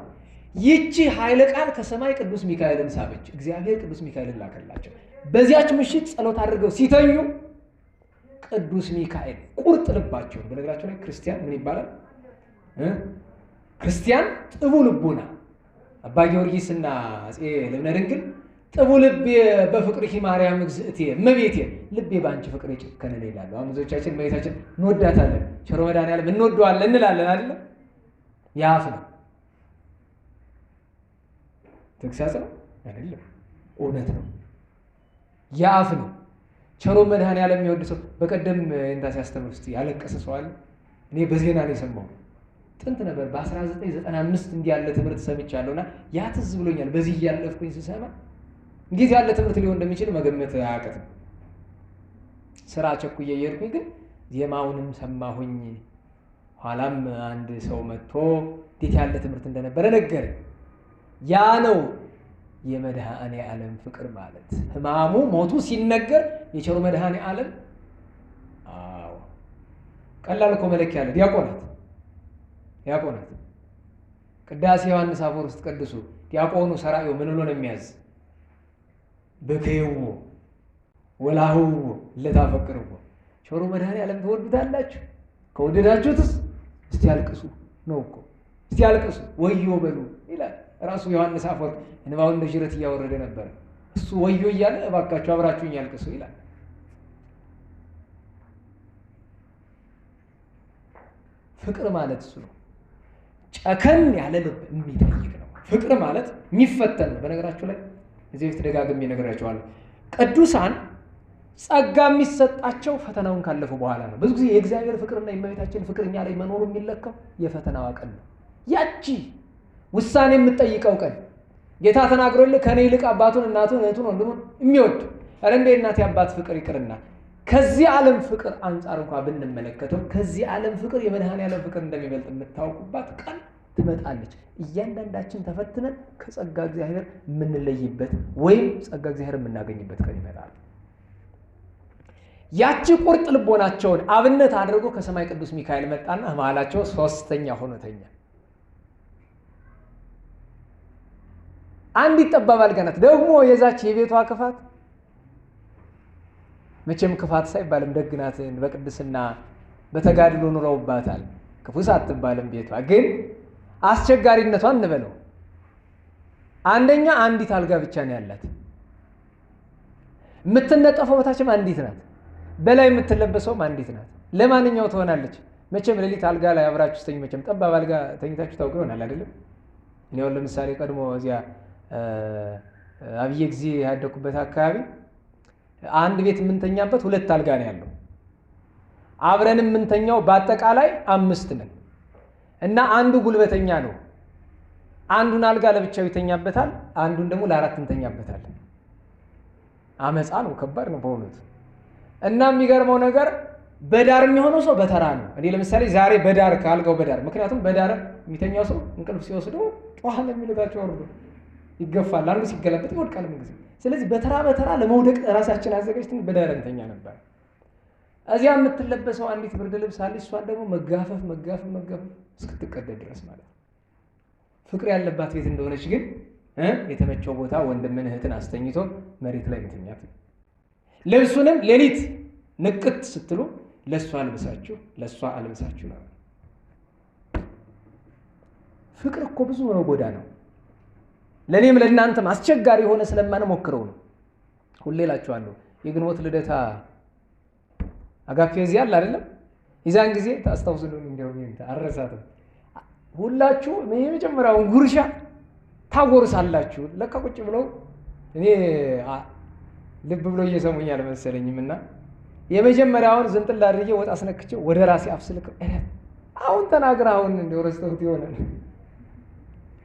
ይቺ ኃይለ ቃል ከሰማይ ቅዱስ ሚካኤልን ሳበች። እግዚአብሔር ቅዱስ ሚካኤልን ላከላቸው። በዚያች ምሽት ጸሎት አድርገው ሲተኙ ቅዱስ ሚካኤል ቁርጥ ልባቸውን፣ በነገራቸው ላይ ክርስቲያን ምን ይባላል? ክርስቲያን ጥቡ ልቡና። አባ ጊዮርጊስና አፄ ልብነ ድንግል ጥቡ ልቤ በፍቅርኪ ማርያም እግዝእቴ እመቤቴ፣ ልቤ በአንቺ ፍቅር የጨከነ ነው ይላሉ። አሁን ብዙዎቻችን እመቤታችን እንወዳታለን፣ ቸሮ መድኃኔዓለም እንወደዋለን እንላለን አይደለም? የአፍ ነው፣ ተግሳጽ ነው አይደለም? እውነት ነው፣ የአፍ ነው። ቸሮ መድኃኔዓለም የሚወድ ሰው በቀደም እንታ ሲያስተምር እስቲ ያለቀሰ ሰው አለ? እኔ በዜና ነው የሰማው። ጥንት ነበር በ1995 እንዲህ ያለ ትምህርት ሰምቻለሁና ያ ትዝ ብሎኛል። በዚህ እያለፍኩኝ ስሰማ እንዴት ያለ ትምህርት ሊሆን እንደሚችል መገመት አያቅትም። ስራ ቸኩዬ እየሄድኩኝ ግን ዜማውንም ሰማሁኝ። ኋላም አንድ ሰው መጥቶ እንዴት ያለ ትምህርት እንደነበረ ነገረኝ። ያ ነው የመድኃኔ ዓለም ፍቅር ማለት ሕማሙ ሞቱ ሲነገር የቸሩ መድኃኔ ዓለም ቀላል እኮ መለኪያ አለ። ዲያቆናት ቅዳሴ ዮሐንስ አፈወርቅ ውስጥ ቀድሱ ዲያቆኑ ሰራዩ ምን ብሎ ነው የሚያዝ? በከይዎ ወላህዎ ለታፈቅርዎ ቸሩ መድኃኔ ዓለም ትወዱታላችሁ? ከወደዳችሁትስ እስቲ አልቅሱ ነው እኮ። እስቲ አልቅሱ ወዮ በሉ ይላል ራሱ ዮሐንስ አፈወርቅ። እንባውን እንደ ጅረት እያወረደ ነበር እሱ ወዮ እያለ እባካችሁ አብራችሁኝ ያልቅሱ ይላል። ፍቅር ማለት እሱ ነው። ጨከን ያለ ልብ የሚጠይቅ ነው። ፍቅር ማለት የሚፈተን ነው። በነገራችሁ ላይ እዚህ ቤት ደጋግሜ እነግራችኋለሁ። ቅዱሳን ጸጋ የሚሰጣቸው ፈተናውን ካለፉ በኋላ ነው። ብዙ ጊዜ የእግዚአብሔር ፍቅርና የእመቤታችን ፍቅር እኛ ላይ መኖሩ የሚለካው የፈተናዋ ቀን ነው። ያቺ ውሳኔ የምትጠይቀው ቀን ጌታ ተናግሮልህ ከኔ ይልቅ አባቱን እናቱን እህቱን ወንድሙን የሚወድ ኧረ እንደ እናት አባት ፍቅር ይቅርና ከዚህ ዓለም ፍቅር አንጻር እንኳን ብንመለከተው ከዚህ ዓለም ፍቅር የመድኃኔ ዓለም ፍቅር እንደሚበልጥ የምታውቁባት ቀን ትመጣለች። እያንዳንዳችን ተፈትነን ከጸጋ እግዚአብሔር የምንለይበት ወይም ጸጋ እግዚአብሔር የምናገኝበት ቀን ይመጣል። ያቺ ቁርጥ ልቦናቸውን አብነት አድርጎ ከሰማይ ቅዱስ ሚካኤል መጣና መሃላቸው ሶስተኛ ሆኖ ተኛ። አንዲት ጠባብ አልጋ ናት። ደግሞ የዛች የቤቷ ክፋት መቼም ክፋት ሳይባልም ደግናትን በቅድስና በተጋድሎ ኑረውባታል። ክፉስ አትባልም ቤቷ። ግን አስቸጋሪነቷን እንበለው። አንደኛ አንዲት አልጋ ብቻ ነው ያላት። የምትነጠፈው በታችም አንዲት ናት። በላይ የምትለበሰውም አንዲት ናት። ለማንኛው ትሆናለች? መቼም ሌሊት አልጋ ላይ አብራችሁ ስተኙ። መቼም ጠባብ አልጋ ተኝታችሁ ታውቁ ይሆናል አይደለም? እኔ አሁን ለምሳሌ ቀድሞ እዚያ አብዬ ጊዜ ያደኩበት አካባቢ አንድ ቤት የምንተኛበት 2 አልጋ ነው ያለው። አብረን የምንተኛው በአጠቃላይ 5 ነን እና አንዱ ጉልበተኛ ነው። አንዱን አልጋ ለብቻው ይተኛበታል፣ አንዱን ደግሞ ለ4 እንተኛበታለን። አመፃ ነው፣ ከባድ ነው በእውነቱ። እና የሚገርመው ነገር በዳር የሚሆነው ሰው በተራ ነው። እኔ ለምሳሌ ዛሬ በዳር ከአልጋው በዳር፣ ምክንያቱም በዳር የሚተኛው ሰው እንቅልፍ ሲወስደው ጧል የሚልባቸው ወርዶ ይገፋል፣ አንዱ ሲገለበጥ ይወድቃል ምን ጊዜ። ስለዚህ በተራ ለመውደቅ ራሳችን አዘጋጅተን በዳር እንተኛ ነበር። እዚያ የምትለበሰው አንዲት ብርድ ልብስ አለች። እሷን ደግሞ መጋፈፍ እስክትቀደድ ድረስ ማለት ነው። ፍቅር ያለባት ቤት እንደሆነች ግን የተመቸው ቦታ ወንድምን እህትን አስተኝቶ መሬት ላይ መተኛት ነው። ልብሱንም ሌሊት ንቅት ስትሉ ለሷ አልብሳችሁ ነው። ፍቅር እኮ ብዙ ነው ጎዳናው። ለኔም ለእናንተም አስቸጋሪ የሆነ ስለማንሞክረው ነው። ሁሌ እላችኋለሁ የግንቦት ልደታ አጋፔ እዚህ አለ አይደለም? የዛን ጊዜ ታስታውሱልኝ እንደው አረሳትም። ሁላችሁ የመጀመሪያውን ጉርሻ ታጎርሳላችሁ። ለካ ቁጭ ብለው እኔ ልብ ብሎ እየሰሙኝ አልመሰለኝም እና የመጀመሪያውን ዝንጥል አድርጌ ወጥ አስነክቼው ወደ ራሴ አፍስልክ አሁን ተናግራ አሁን እንደው ረስተውት ይሆናል።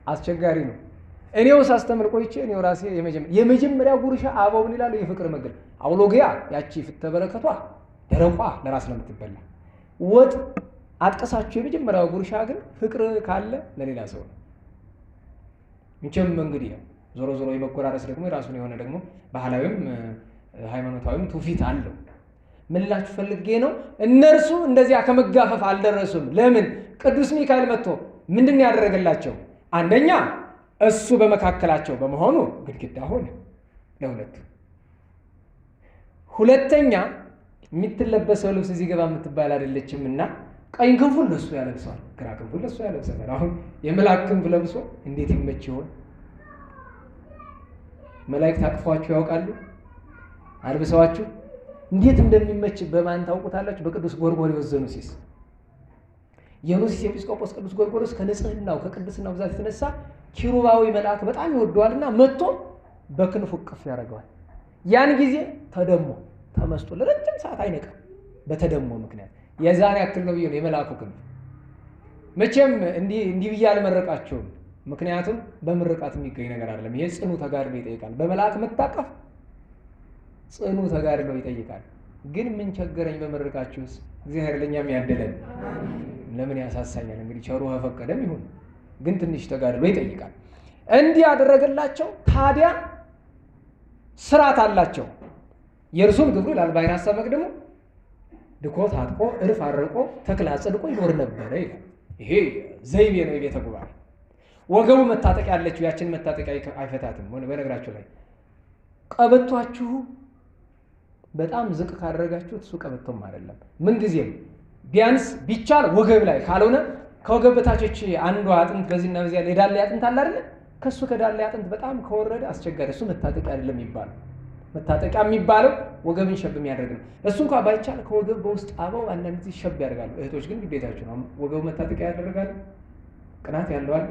አስቸጋሪ ነው። እኔው ሳስተምር ቆይቼ እኔው ራሴ የመጀመሪያ ጉርሻ አበው ምን ይላል? የፍቅር መግል አውሎጊያ ያቺ ፍተበረከቷ ደረቋ ለራስ ነው የምትበላ። ወጥ አጥቀሳችሁ የመጀመሪያው ጉርሻ ግን ፍቅር ካለ ለሌላ ሰው ነው። እንቸም እንግዲህ ዞሮ የመቆራረስ ደግሞ የራሱን የሆነ ደግሞ ባህላዊም ሃይማኖታዊም ትውፊት አለው። ምን ላችሁ ፈልጌ ነው፣ እነርሱ እንደዚያ ከመጋፈፍ አልደረሱም። ለምን? ቅዱስ ሚካኤል መጥቶ ምንድን ያደረገላቸው? አንደኛ እሱ በመካከላቸው በመሆኑ ግድግዳ ሆነ ለሁለቱ። ሁለተኛ የምትለበሰው ልብስ እዚህ ገባ የምትባል አይደለችም እና ቀኝ ክንፉን ለሱ ያለብሰዋል፣ ግራ ክንፉን ለሱ ያለብሰዋል። አሁን የመላእክት ክንፍ ለብሶ እንዴት ይመች ይሆን? መላእክት አቅፏችሁ ያውቃሉ? አልብሰዋችሁ እንዴት እንደሚመች በማን ታውቁታላችሁ? በቅዱስ ጎርጎርዮስ ዘኑሲስ። የኑሲስ ኤጲስቆጶስ ቅዱስ ጎርጎርዮስ ከንጽህናው ከቅድስናው ብዛት የተነሳ ኪሩባዊ መልአክ በጣም ይወደዋልና መጥቶ በክንፉ ቅፍ ያደርገዋል። ያን ጊዜ ተመስጦ ለረጅም ሰዓት አይነቃም። በተደሞ ምክንያት የዛን ያክል ነው ይሄ የመልአኩ ክንፍ። መቼም እንዲህ ብዬ አልመረቃቸውም፣ ምክንያቱም በምርቃት የሚገኝ ነገር አይደለም። ይሄ ጽኑ ተጋድሎ ይጠይቃል። በመልአክ መታቀፍ ጽኑ ተጋድሎ ይጠይቃል። ግን ምን ቸገረኝ በመርቃችሁስ? እግዚአብሔር ለኛም ያደለን ለምን ያሳሳኛል? እንግዲህ ቸሩ ፈቀደም ይሁን፣ ግን ትንሽ ተጋድሎ ይጠይቃል። እንዲህ ያደረገላቸው ታዲያ ስርዓት አላቸው። የእርሱም ግብሩ ይላል ባሕረ ሐሳብ መቅድሙ ድኮ ታጥቆ እርፍ አርቆ ተክል አጽድቆ ይኖር ነበረ ይላል። ይሄ ዘይቤ ነው የቤተ ጉባኤ። ወገቡ መታጠቅ ያለችው ያችን መታጠቂያ አይፈታትም። በነገራችሁ ላይ ቀበቷችሁ በጣም ዝቅ ካደረጋችሁት እሱ ቀበቶም አይደለም። ምንጊዜም ቢያንስ ቢቻል ወገብ ላይ ካልሆነ ከወገብ በታች አንዷ አጥንት በዚህና በዚያ የዳሌ አጥንት አለ አይደል? ከሱ ከዳሌ አጥንት በጣም ከወረደ አስቸጋሪ፣ እሱ መታጠቂያ አይደለም ይባላል። መታጠቂያ የሚባለው ወገብን ሸብ የሚያደርግ ነው። እሱ እንኳን ባይቻል ከወገብ በውስጥ አበው አንዳንድ ጊዜ ሸብ ያደርጋሉ። እህቶች ግን ግዴታቸው ነው። ወገቡ መታጠቂያ ያደርጋሉ። ቅናት ያለዋል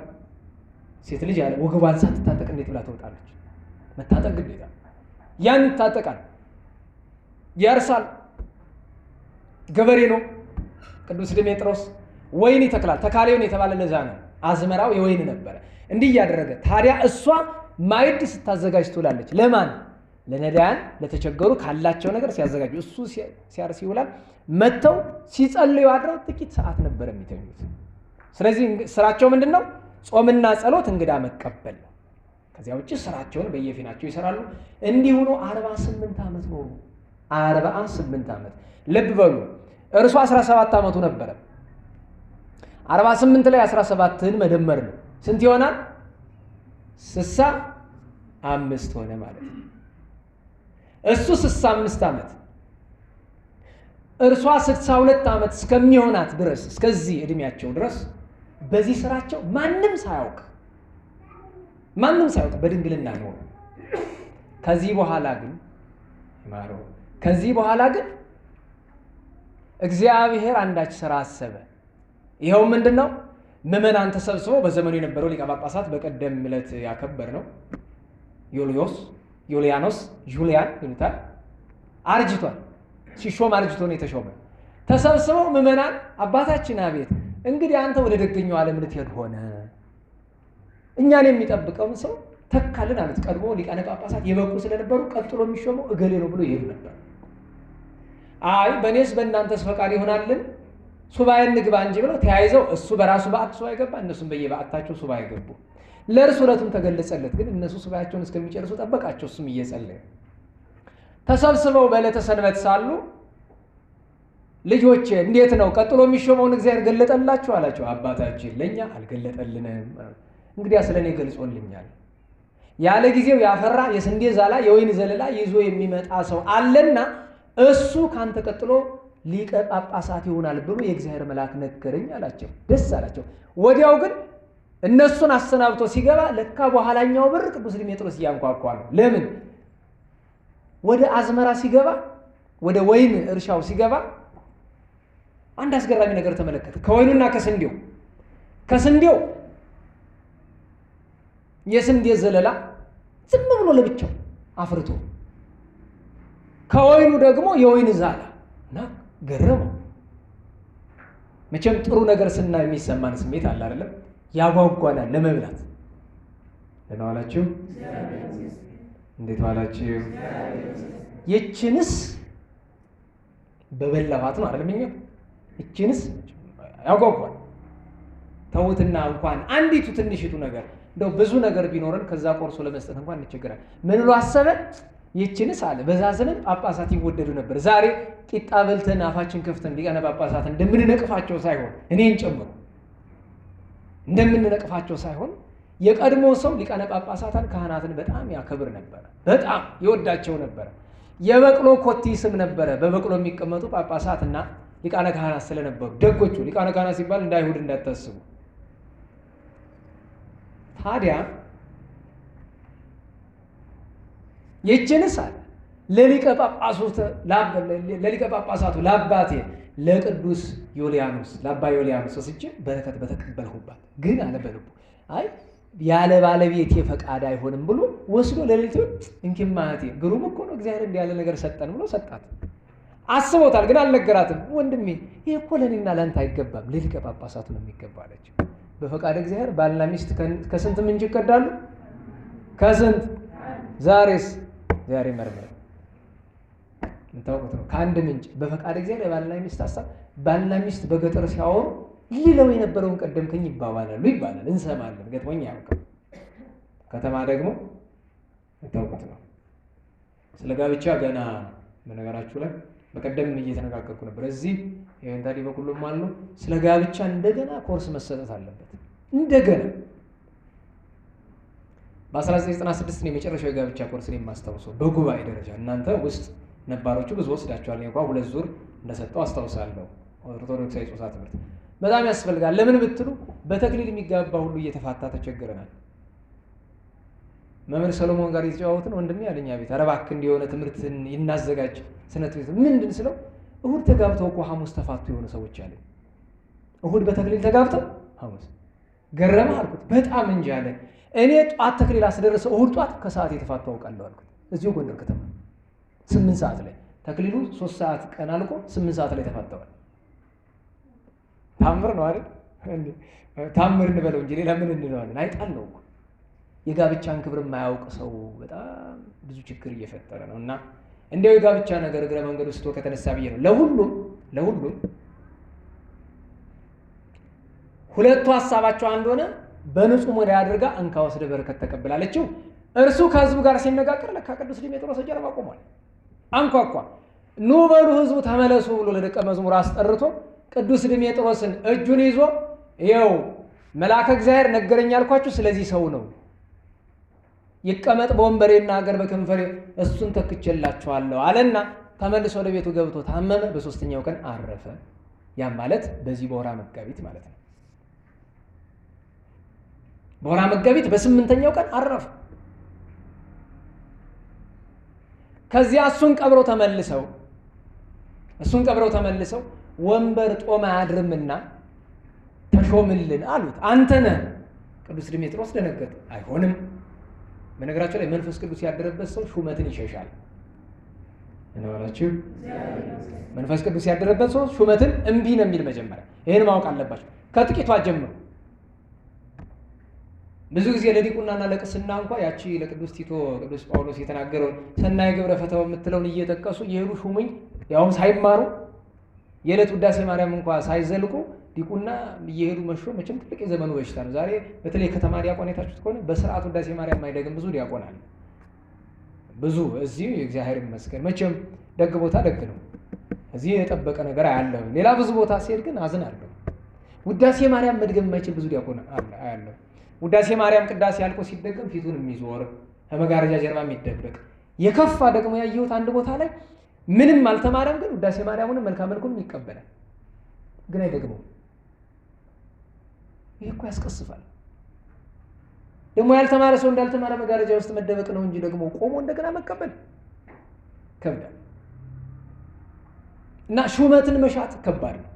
ሴት ልጅ ያለ ወገቧን ሳትታጠቅ እንዴት ብላ ትወጣለች? መታጠቅ ግዴታ። ያን ይታጠቃል፣ ያርሳል። ገበሬ ነው ቅዱስ ድሜጥሮስ። ወይን ይተክላል። ተካሌውን የተባለ ለዛ ነው። አዝመራው የወይን ነበረ። እንዲህ እያደረገ ታዲያ እሷ ማዕድ ስታዘጋጅ ትውላለች። ለማን? ለነዳያን ለተቸገሩ ካላቸው ነገር ሲያዘጋጁ፣ እሱ ሲያርስ ይውላል። መጥተው ሲጸልዩ አድረው ጥቂት ሰዓት ነበር የሚተኙት። ስለዚህ ስራቸው ምንድን ነው? ጾምና ጸሎት፣ እንግዳ መቀበል ነው። ከዚያ ውጭ ስራቸውን በየፊናቸው ይሰራሉ። እንዲህ ሆኖ 48 ዓመት ኖሩ። 48 ዓመት። ልብ በሉ፣ እርሱ 17 ዓመቱ ነበረ። 48 ላይ 17ን መደመር ነው ስንት ይሆናል? 65 ሆነ ማለት ነው። እሱ 65 ዓመት፣ እርሷ 62 ዓመት እስከሚሆናት ድረስ እስከዚህ እድሜያቸው ድረስ በዚህ ስራቸው ማንም ሳያውቅ በድንግልና ኖሩ። ከዚህ በኋላ ግን እግዚአብሔር አንዳች ስራ አሰበ። ይኸው ምንድነው? ምዕመናን ተሰብስበው በዘመኑ የነበረው ሊቀ ጳጳሳት በቀደም ዕለት ያከበር ነው ዩልያኖስ ጁሊያን ይሉታል። አርጅቷል። ሲሾም አርጅቶ ነው የተሾመ። ተሰብስበው ምዕመናን አባታችን አቤት እንግዲህ አንተ ወደ ደገኛው ዓለም ልትሄድ ሆነ፣ እኛን የሚጠብቀውን ሰው ተካልን አሉት። ቀድሞ ሊቃነ ጳጳሳት የበቁ ስለነበሩ ቀጥሎ የሚሾመው እገሌ ነው ብሎ ይሄድ ነበር። አይ በእኔስ በእናንተስ ፈቃድ ይሆናልን ሱባኤ እንግባ እንጂ ብለው ተያይዘው እሱ በራሱ በዓት ሱባኤ ገባ፣ እነሱም በየበዓታቸው ሱባኤ ገቡ። ለእርሱ ዕለቱም ተገለጸለት። ግን እነሱ ሱባኤያቸውን እስከሚጨርሱ ጠበቃቸው። እሱም እየጸለየ ተሰብስበው በዕለተ ሰንበት ሳሉ ልጆቼ እንዴት ነው ቀጥሎ የሚሾመውን እግዚአብሔር ገለጠላችሁ አላቸው። አባታችን ለእኛ አልገለጠልንም፣ እንግዲያ ስለ እኔ ገልጾልኛል። ያለ ጊዜው ያፈራ የስንዴ ዛላ የወይን ዘለላ ይዞ የሚመጣ ሰው አለና እሱ ካንተ ቀጥሎ ሊቀ ጳጳሳት ይሆናል ብሎ የእግዚአብሔር መልአክ ነገረኝ አላቸው። ደስ አላቸው። ወዲያው ግን እነሱን አሰናብቶ ሲገባ ለካ በኋላኛው በር ቅዱስ ድሜጥሮስ እያንኳኳ ነው። ለምን? ወደ አዝመራ ሲገባ፣ ወደ ወይን እርሻው ሲገባ አንድ አስገራሚ ነገር ተመለከተ። ከወይኑና ከስንዴው የስንዴ ዘለላ ዝም ብሎ ለብቻው አፍርቶ፣ ከወይኑ ደግሞ የወይን ዛላ እና ገረመው። መቼም ጥሩ ነገር ስናይ የሚሰማን ስሜት አለ አይደለም? ያጓጓናል ለመብላት። ደህና ዋላችሁ? እንዴት ዋላችሁ? ይችንስ በበላኋት ነው አይደለም? ይችንስ ያጓጓል። ተውትና እንኳን አንዲቱ ትንሽቱ ነገር እንደው ብዙ ነገር ቢኖረን ከዛ ቆርሶ ለመስጠት እንኳን እንቸገራለን። ምን ብሎ አሰበ? ይችንስ አለ። በዛ ዘመን ጳጳሳት ይወደዱ ነበር። ዛሬ ቂጣ በልተን አፋችን ከፍተን ሊቃነ ጳጳሳት እንደምንነቅፋቸው ሳይሆን እኔን ጨምሮ እንደምንነቅፋቸው ሳይሆን የቀድሞ ሰው ሊቃነ ጳጳሳትን ካህናትን በጣም ያከብር ነበር፣ በጣም ይወዳቸው ነበር። የበቅሎ ኮቲ ስም ነበረ። በበቅሎ የሚቀመጡ ጳጳሳትና ሊቃነ ካህናት ስለነበሩ ደጎቹ ሊቃነ ካህናት ሲባል እንደ አይሁድ እንዳታስቡ። ታዲያ ይችንስ አለ ለሊቀ ጳጳሳቱ ለአባቴ ለቅዱስ ዮልያኖስ ለአባ ዮልያኖስ ወስጄ በረከት በተቀበልሁባት፣ ግን አለ በልቡ አይ ያለ ባለቤቴ ፈቃድ አይሆንም ብሎ ወስዶ ለሌሊቱ እንኪማቴ ግሩም እኮ ነው እግዚአብሔር እንዲህ ያለ ነገር ሰጠን ብሎ ሰጣት። አስቦታል፣ ግን አልነገራትም። ወንድሜ ይሄ እኮ ለእኔና ለአንተ አይገባም፣ ለሊቀ ጳጳሳቱ ነው የሚገባ አለችው። በፈቃድ እግዚአብሔር ባልና ሚስት ከስንት ምንጭ ይቀዳሉ? ከስንት? ዛሬስ ዛሬ መርመር እንታውቁት ነው። ከአንድ ምንጭ በፈቃድ እግዚአብሔር የባልና ሚስት ሀሳብ ባልና ሚስት በገጠር ሲያወሩ ሊለው የነበረውን ቀደምከኝ ይባባላሉ ይባላል፣ እንሰማለን። ገጥሞኝ ያውቃል። ከተማ ደግሞ ታውቁት ነው። ስለ ጋብቻ ገና በነገራችሁ ላይ በቀደም እየተነጋገርኩ ነበር። እዚህ የወንታዲ በኩልም አሉ። ስለ ጋብቻ እንደገና ኮርስ መሰጠት አለበት። እንደገና በ1996 ነው የመጨረሻው የጋብቻ ኮርስ ነው የማስታውሰው በጉባኤ ደረጃ። እናንተ ውስጥ ነባሮቹ ብዙ ወስዳችኋል። እኔ እንኳን 2 ዙር እንደሰጠው አስታውሳለሁ። ኦርቶዶክሳዊ ጾታ ትምህርት በጣም ያስፈልጋል። ለምን ብትሉ በተክሊል የሚጋባ ሁሉ እየተፋታ ተቸግረናል። መምህር ሰሎሞን ጋር የተጫወትን ወንድሜ ያለኛ ቤት ኧረ እባክህ እንዲሆነ ትምህርት ይናዘጋጅ ስነ ትምህርት ምንድን ስለው እሁድ ተጋብተው እኮ ሐሙስ ተፋቱ የሆኑ ሰዎች አለ። እሁድ በተክሊል ተጋብተው ሐሙስ ገረመ አልኩት። በጣም እንጂ አለ። እኔ ጧት ተክሊል አስደረሰው እሁድ ጧት ከሰዓት የተፋቱ አውቃለሁ አልኩት። እዚሁ ጎንደር ከተማ 8 ሰዓት ላይ ተክሊሉ 3 ሰዓት ቀን አልቆ 8 ሰዓት ላይ ተፋተዋል። ታምር ነው አይደል? ታምር እንበለው እንጂ ሌላ ምን እንለዋለን? አይጣል ነው እኮ። የጋብቻን ክብር የማያውቅ ሰው በጣም ብዙ ችግር እየፈጠረ ነው። እና እንዲያው የጋብቻ ነገር እግረ መንገዱ ስቶ ከተነሳ ብዬ ነው ለሁሉም ሁለቱ ሀሳባቸው አንድ ሆነ። በንጹህ ሞዳ አድርጋ እንካ ወስደ በረከት ተቀበላለችው። እርሱ ከህዝቡ ጋር ሲነጋገር ለካ ቅዱስ ዲሜጥሮስ ጀርባ ቆሟል። አንኳኳ። ኑ በሉ ህዝቡ ተመለሱ ብሎ ለደቀ መዝሙር አስጠርቶ ቅዱስ ዲሜጥሮስን እጁን ይዞ ይኸው መልአከ እግዚአብሔር ነገረኝ ያልኳችሁ ስለዚህ ሰው ነው፣ ይቀመጥ በወንበሬና ሀገር በከንፈሬ እሱን ተክቼላችኋለሁ አለና ተመልሶ ወደ ቤቱ ገብቶ ታመመ። በ3ኛው ቀን አረፈ። ያም ማለት በዚህ በወራ መጋቢት ማለት ነው። በወራ መጋቢት በ8ኛው ቀን አረፈ። ከዚያ እሱን ቀብረው ተመልሰው ወንበር ጦም አያድርምና ተሾምልን አሉት። አንተ ነህ። ቅዱስ ዲሜጥሮስ ደነገጠ። አይሆንም። በነገራቸው ላይ መንፈስ ቅዱስ ያደረበት ሰው ሹመትን ይሸሻል። እናወራችሁ። መንፈስ ቅዱስ ያደረበት ሰው ሹመትን እምቢ ነው የሚል መጀመሪያ ይሄን ማወቅ አለባችሁ። ከጥቂቷ ጀምሮ ብዙ ጊዜ ለዲቁናና ለቅስና እንኳን ያቺ ለቅዱስ ቲቶ ቅዱስ ጳውሎስ የተናገረውን ሰናይ ግብረ ፈተው የምትለውን እየጠቀሱ የሄዱ ሹሙኝ ያውም ሳይማሩ የዕለት ውዳሴ ማርያም እንኳን ሳይዘልቁ ዲቁና እየሄዱ መሾም መቼም ትልቅ የዘመኑ በሽታ ነው። ዛሬ በተለይ ከተማ ዲያቆን የታችሁት ከሆነ በስርዓት ውዳሴ ማርያም ማይደግም ብዙ ዲያቆን አለ። ብዙ እዚህ የእግዚአብሔር ይመስገን መቼም ደግ ቦታ ደግ ነው። እዚህ የጠበቀ ነገር አያለሁ። ሌላ ብዙ ቦታ ሲሄድ ግን አዝናለሁ። ውዳሴ ማርያም መድገም የማይችል ብዙ ዲያቆን አለ አያለሁ። ውዳሴ ማርያም ቅዳሴ ያልቆ ሲደገም ፊቱን የሚዞር ከመጋረጃ ጀርባ የሚደበቅ የከፋ ደግሞ ያየሁት አንድ ቦታ ላይ ምንም አልተማረም፣ ግን ውዳሴ ማርያሙን መልካም መልኩንም ይቀበላል፣ ግን አይደግመውም። ይሄ እኮ ያስቀስፋል። ደግሞ ያልተማረ ሰው እንዳልተማረ መጋረጃ ውስጥ መደበቅ ነው እንጂ ደግሞ ቆሞ እንደገና መቀበል ከብዳል። እና ሹመትን መሻት ከባድ ነው።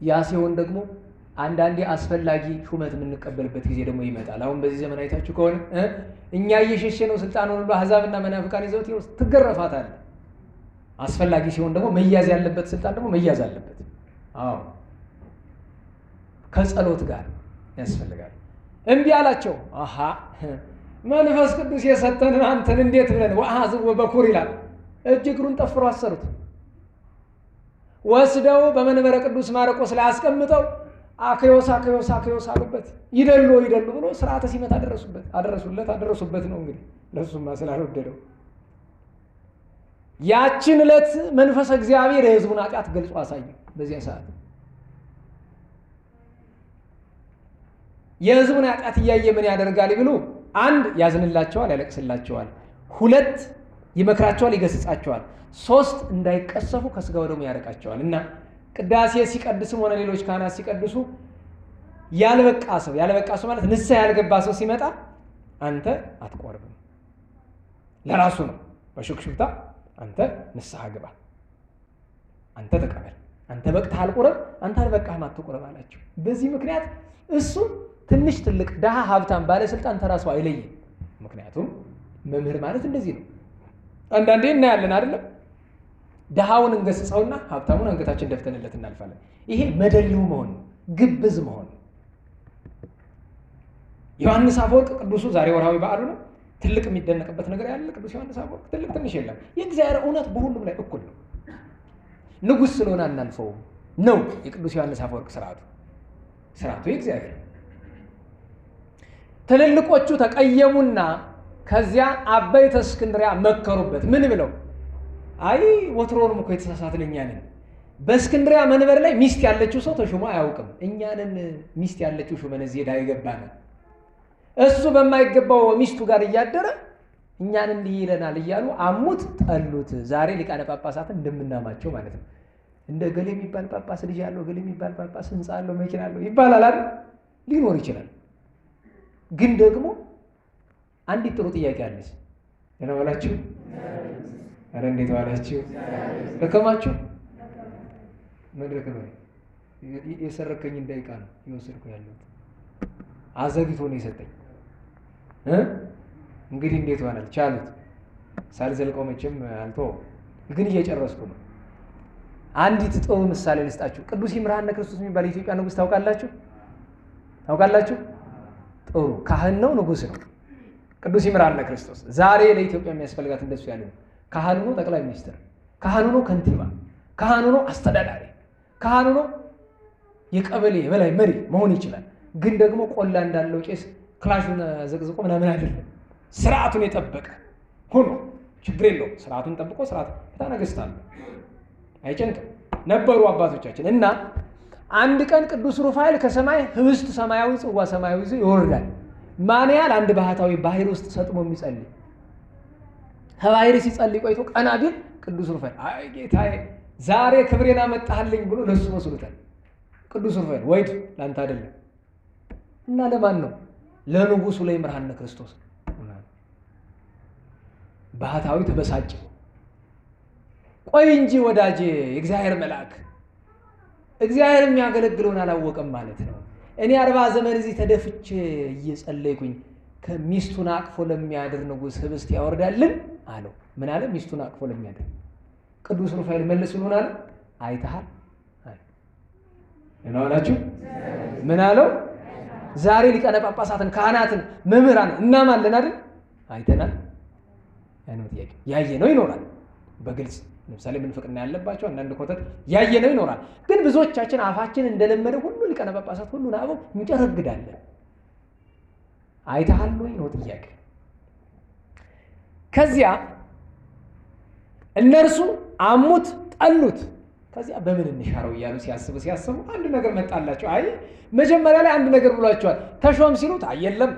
ያ ሲሆን ደግሞ አንዳንዴ አስፈላጊ ሹመት የምንቀበልበት ጊዜ ደግሞ ይመጣል። አሁን በዚህ ዘመን አይታችሁ ከሆነ እኛ እየሸሸ ነው ስልጣኑን ሁሉ አሕዛብና መናፍቃን ይዘውት ይወስድ ትገረፋታለህ። አስፈላጊ ሲሆን ደግሞ መያዝ ያለበት ስልጣን ደግሞ መያዝ አለበት። አዎ ከጸሎት ጋር ያስፈልጋል። እምቢ አላቸው። አሃ መንፈስ ቅዱስ የሰጠንን አንተን እንዴት ብለን ወአሐዝዎ በኩር ይላል። እጅ እግሩን ጠፍሮ አሰሩት። ወስደው በመንበረ ቅዱስ ማርቆስ ላይ አስቀምጠው አክዮስ አሉበት። ይደሉ ብሎ ስርዓተ ሲመት አደረሱበት ነው እንግዲህ ለሱማ ስላልወደደው። ያችን ዕለት መንፈስ እግዚአብሔር የሕዝቡን ኃጢአት ገልጾ አሳየ። በዚያ ሰዓት የሕዝቡን ኃጢአት እያየ ምን ያደርጋል ይብሉ? 1 ያዝንላቸዋል፣ ያለቅስላቸዋል። 2 ይመክራቸዋል፣ ይገስጻቸዋል። 3 እንዳይቀሰፉ ከስጋው ደግሞ ያርቃቸዋል። እና ቅዳሴ ሲቀድስም ሆነ ሌሎች ካህናት ሲቀድሱ ያልበቃ ሰው ማለት ንስሐ ያልገባ ሰው ሲመጣ አንተ አትቆርብም፣ ለራሱ ነው በሹክሹክታ አንተ ንስሐ ግባ፣ አንተ ተቀበል፣ አንተ በቅተሃል ቁረብ፣ አንተ አልበቃህም አትቁረብ አላቸው። በዚህ ምክንያት እሱ ትንሽ ትልቅ ደሃ ሀብታም ባለስልጣን ተራሱ አይለይም። ምክንያቱም መምህር ማለት እንደዚህ ነው። አንዳንዴ እናያለን አይደለም? ደሃውን እንገስጸውና ሀብታሙን አንገታችን ደፍተንለት እናልፋለን። ይሄ መደሊው መሆን ነው፣ ግብዝ መሆን ነው። ዮሐንስ አፈወርቅ ቅዱሱ ዛሬ ወርሃዊ በዓሉ ነው። ትልቅ የሚደነቅበት ነገር ያለ ቅዱስ ዮሐንስ አፈወርቅ ትልቅ ትንሽ የለም። የእግዚአብሔር እውነት በሁሉም ላይ እኩል ነው። ንጉሥ ስለሆነ አናልፈውም ነው የቅዱስ ዮሐንስ አፈወርቅ ስርዓቱ የእግዚአብሔር። ትልልቆቹ ተቀየሙና ከዚያ አበይተ እስክንድርያ መከሩበት። ምን ብለው? አይ ወትሮንም እኮ የተሳሳትን እኛ ነን። በእስክንድርያ መንበር ላይ ሚስት ያለችው ሰው ተሾሞ አያውቅም። እኛንን ሚስት ያለችው ሹመን እዚህ ዳ ይገባል። እሱ በማይገባው ሚስቱ ጋር እያደረ እኛን እንዲህ ይለናል እያሉ አሙት፣ ጠሉት። ዛሬ ሊቃነ ጳጳሳትን እንደምናማቸው ማለት ነው። እንደ ገሌ የሚባል ጳጳስ ልጅ ያለው፣ ገሌ የሚባል ጳጳስ ህንፃ አለው፣ መኪና አለው ይባላል አይደል? ሊኖር ይችላል። ግን ደግሞ አንዲት ጥሩ ጥያቄ አለች። ደህና ዋላችሁ? ኧረ እንዴት ዋላችሁ? ደከማችሁ? መድረክ ነው የሰረከኝ እንዳይቃ ነው የወሰድኩ ያለሁት። አዘግይቶ ነው የሰጠኝ። እንግዲህ እንዴት ሆናል? ቻሉት። ሳልዘልቀው መቼም አልተወውም፣ ግን እየጨረስኩ ነው። አንዲት ጥሩ ምሳሌ ልስጣችሁ። ቅዱስ ይምርሃነ ክርስቶስ የሚባል የኢትዮጵያ ንጉሥ ታውቃላችሁ? ታውቃላችሁ? ጥሩ ካህን ነው፣ ንጉሥ ነው። ቅዱስ ይምርሃነ ክርስቶስ ዛሬ ለኢትዮጵያ የሚያስፈልጋት እንደሱ ያለ ነው። ካህኑ ነው ጠቅላይ ሚኒስትር፣ ካህኑ ነው ከንቲባ፣ ካህኑ ነው አስተዳዳሪ፣ ካህኑ ነው የቀበሌ የበላይ መሪ መሆን ይችላል። ግን ደግሞ ቆላ እንዳለው ቄስ ክላሹን ዘቅዝቆ ምናምን አይደለም። ስርዓቱን የጠበቀ ሆኖ ችግር የለውም። ስርዓቱን ጠብቆ ስርዓት ታነገስታለ አይጨንቅም ነበሩ አባቶቻችን። እና አንድ ቀን ቅዱስ ሩፋኤል ከሰማይ ህብስት ሰማያዊ፣ ጽዋ ሰማያዊ ይዞ ይወርዳል። ማን ያህል? አንድ ባህታዊ ባህር ውስጥ ሰጥሞ የሚጸልይ ከባህር ሲጸልይ ቆይቶ ቀና ቢል ቅዱስ ሩፋኤል አይ ጌታዬ ዛሬ ክብሬን አመጣህልኝ ብሎ ለሱ መስሎታል። ቅዱስ ሩፋኤል ወይድ ላንተ አይደለም። እና ለማን ነው? ለንጉሱ ለይምርሃነ ክርስቶስ። ባህታዊ ተበሳጨ። ቆይ እንጂ ወዳጄ የእግዚአብሔር መልአክ እግዚአብሔር የሚያገለግለውን አላወቀም ማለት ነው። እኔ 40 ዘመን እዚህ ተደፍቼ እየጸለይኩኝ ከሚስቱን አቅፎ ለሚያድር ንጉስ ህብስት ያወርዳልን አለው። ምን አለ? ሚስቱን አቅፎ ለሚያድር። ቅዱስ ሩፋኤል መልስ ብሎን አለ አይተሃል አለ። እናውላችሁ ምን አለው? ዛሬ ሊቃነ ጳጳሳትን፣ ካህናትን፣ መምህራን እናማለን አይደል? አይተናል። ያነው ጥያቄ ያየነው ይኖራል በግልጽ ለምሳሌ ምንፍቅና ያለባቸው አንዳንድ ኮተት ያየነው ይኖራል። ግን ብዙዎቻችን አፋችን እንደለመደ ሁሉ ሊቃነ ጳጳሳት ሁሉ ናበው እንጨረግዳለን። አይተሃል ወይ ነው ጥያቄ። ከዚያ እነርሱ አሙት፣ ጠሉት። ከዚያ በምን እንሻረው እያሉ ሲያስቡ አንድ ነገር መጣላቸው። አይ መጀመሪያ ላይ አንድ ነገር ብሏቸዋል። ተሾም ሲሉት አየለም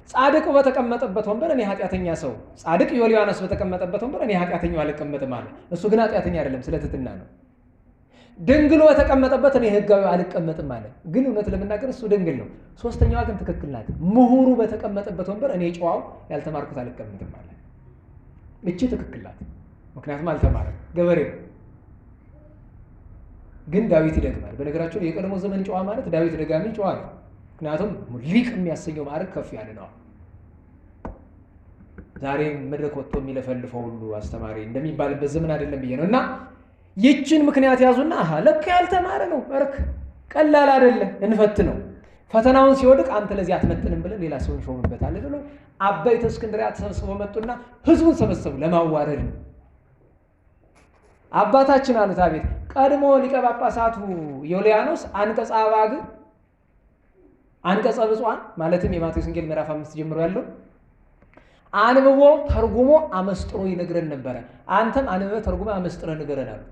ጻድቁ በተቀመጠበት ወንበር እኔ ኃጢአተኛ ሰው፣ ጻድቅ ዮልያኖስ በተቀመጠበት ወንበር እኔ ኃጢአተኛው አልቀመጥም አለ። እሱ ግን ኃጢአተኛ አይደለም፣ ስለ ትሕትና ነው። ድንግሉ በተቀመጠበት እኔ ሕጋዊ አልቀመጥም አለ። ግን እውነት ለመናገር እሱ ድንግል ነው። ሶስተኛዋ ግን ትክክል ናት። ምሁሩ በተቀመጠበት ወንበር እኔ ጨዋው ያልተማርኩት አልቀመጥም አለ። እቺ ትክክል ናት። ምክንያቱም አልተማረም፣ ገበሬ ነው። ግን ዳዊት ይደግማል። በነገራቸው የቀድሞ ዘመን ጨዋ ማለት ዳዊት ደጋሚ ጨዋ ነው። ምክንያቱም ሊቅ የሚያሰኘው ማዕረግ ከፍ ያለ ነው። ዛሬ መድረክ ወጥቶ የሚለፈልፈው ሁሉ አስተማሪ እንደሚባልበት ዘመን አይደለም ብዬ ነው። እና ይችን ምክንያት ያዙና አሃ ለካ ያልተማረ ነው፣ እርክ ቀላል አይደለም፣ እንፈትነው። ፈተናውን ሲወድቅ አንተ ለዚህ አትመጥንም ብለን ሌላ ሰውን ሾምበታለን ብሎ አበይተ እስክንድርያ ተሰብስበው መጡና ህዝቡን ሰበሰቡ ለማዋረድ ነው። አባታችን አሉት አቤት። ቀድሞ ሊቀ ጳጳሳቱ ዮልያኖስ አንቀጸ አባግ አንቀጸ ብፁዓን ማለትም የማቴዎስ ወንጌል ምዕራፍ 5 ጀምሮ ያለው አንብቦ ተርጉሞ አመስጥሮ ይነግረን ነበረ። አንተም አንብበ ተርጉሞ አመስጥረ ንገረን አሉት።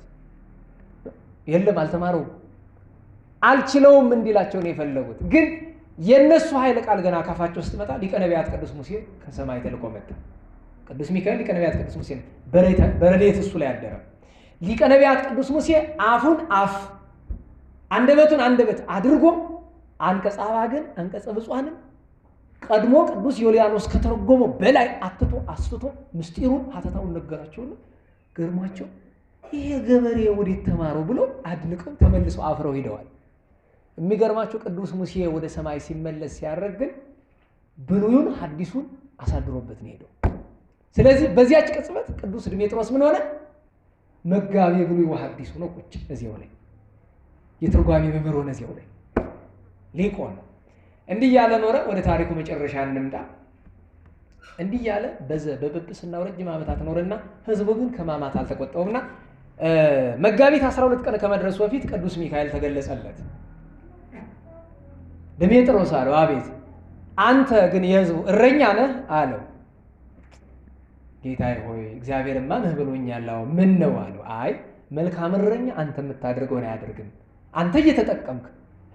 የለም አልተማረውም፣ አልችለውም እንዲላቸው ነው የፈለጉት። ግን የነሱ ኃይለ ቃል ገና ካፋቸው ስትመጣ ሊቀ ነቢያት ቅዱስ ሙሴ ከሰማይ ተልኮ መጣ። ቅዱስ ሚካኤል ሊቀ ነቢያት ቅዱስ ሙሴ በረድኤት እሱ ላይ አደረ። ሊቀ ነቢያት ቅዱስ ሙሴ አፉን አፍ አንደበቱን አንደበት አድርጎ አንቀጸ አባግን አንቀጸ ብፁዓንን ቀድሞ ቅዱስ ዮልያኖስ ከተረጎመው በላይ አትቶ አስፍቶ ምስጢሩን ሀተታውን ነገራቸውና ገርሟቸው ይሄ ገበሬ ወዴት ተማረው ብሎ አድንቀው ተመልሰው አፍረው ሄደዋል። የሚገርማቸው ቅዱስ ሙሴ ወደ ሰማይ ሲመለስ ሲያረግ ግን ብሉዩን ሐዲሱን አሳድሮበት ነው ሄደው። ስለዚህ በዚያች ቅጽበት ቅዱስ ድሜጥሮስ ምን ሆነ? መጋቤ ብሉይ ወሐዲስ ሆኖ ቁጭ እዚያው ላይ የትርጓሜ መምህር ሆነ እዚያው ላይ ሊቅ ሆነ። እንዲህ ያለ ኖረ። ወደ ታሪኩ መጨረሻ እንምጣ። እንዲህ ያለ በጵጵስናው ረጅም ዓመታት ኖረና ህዝቡ ግን ከማማት አልተቆጠውምና መጋቢት 12 ቀን ከመድረሱ በፊት ቅዱስ ሚካኤል ተገለጸለት። ድሜጥሮስ አለው አቤት፣ አንተ ግን የሕዝቡ እረኛ ነህ አለው። ጌታዬ ሆይ እግዚአብሔርማ ነህ ብሎኛል። አዎ ምን ነው አለው። አይ መልካም እረኛ አንተ የምታደርገውን አያደርግም። አንተ እየተጠቀምክ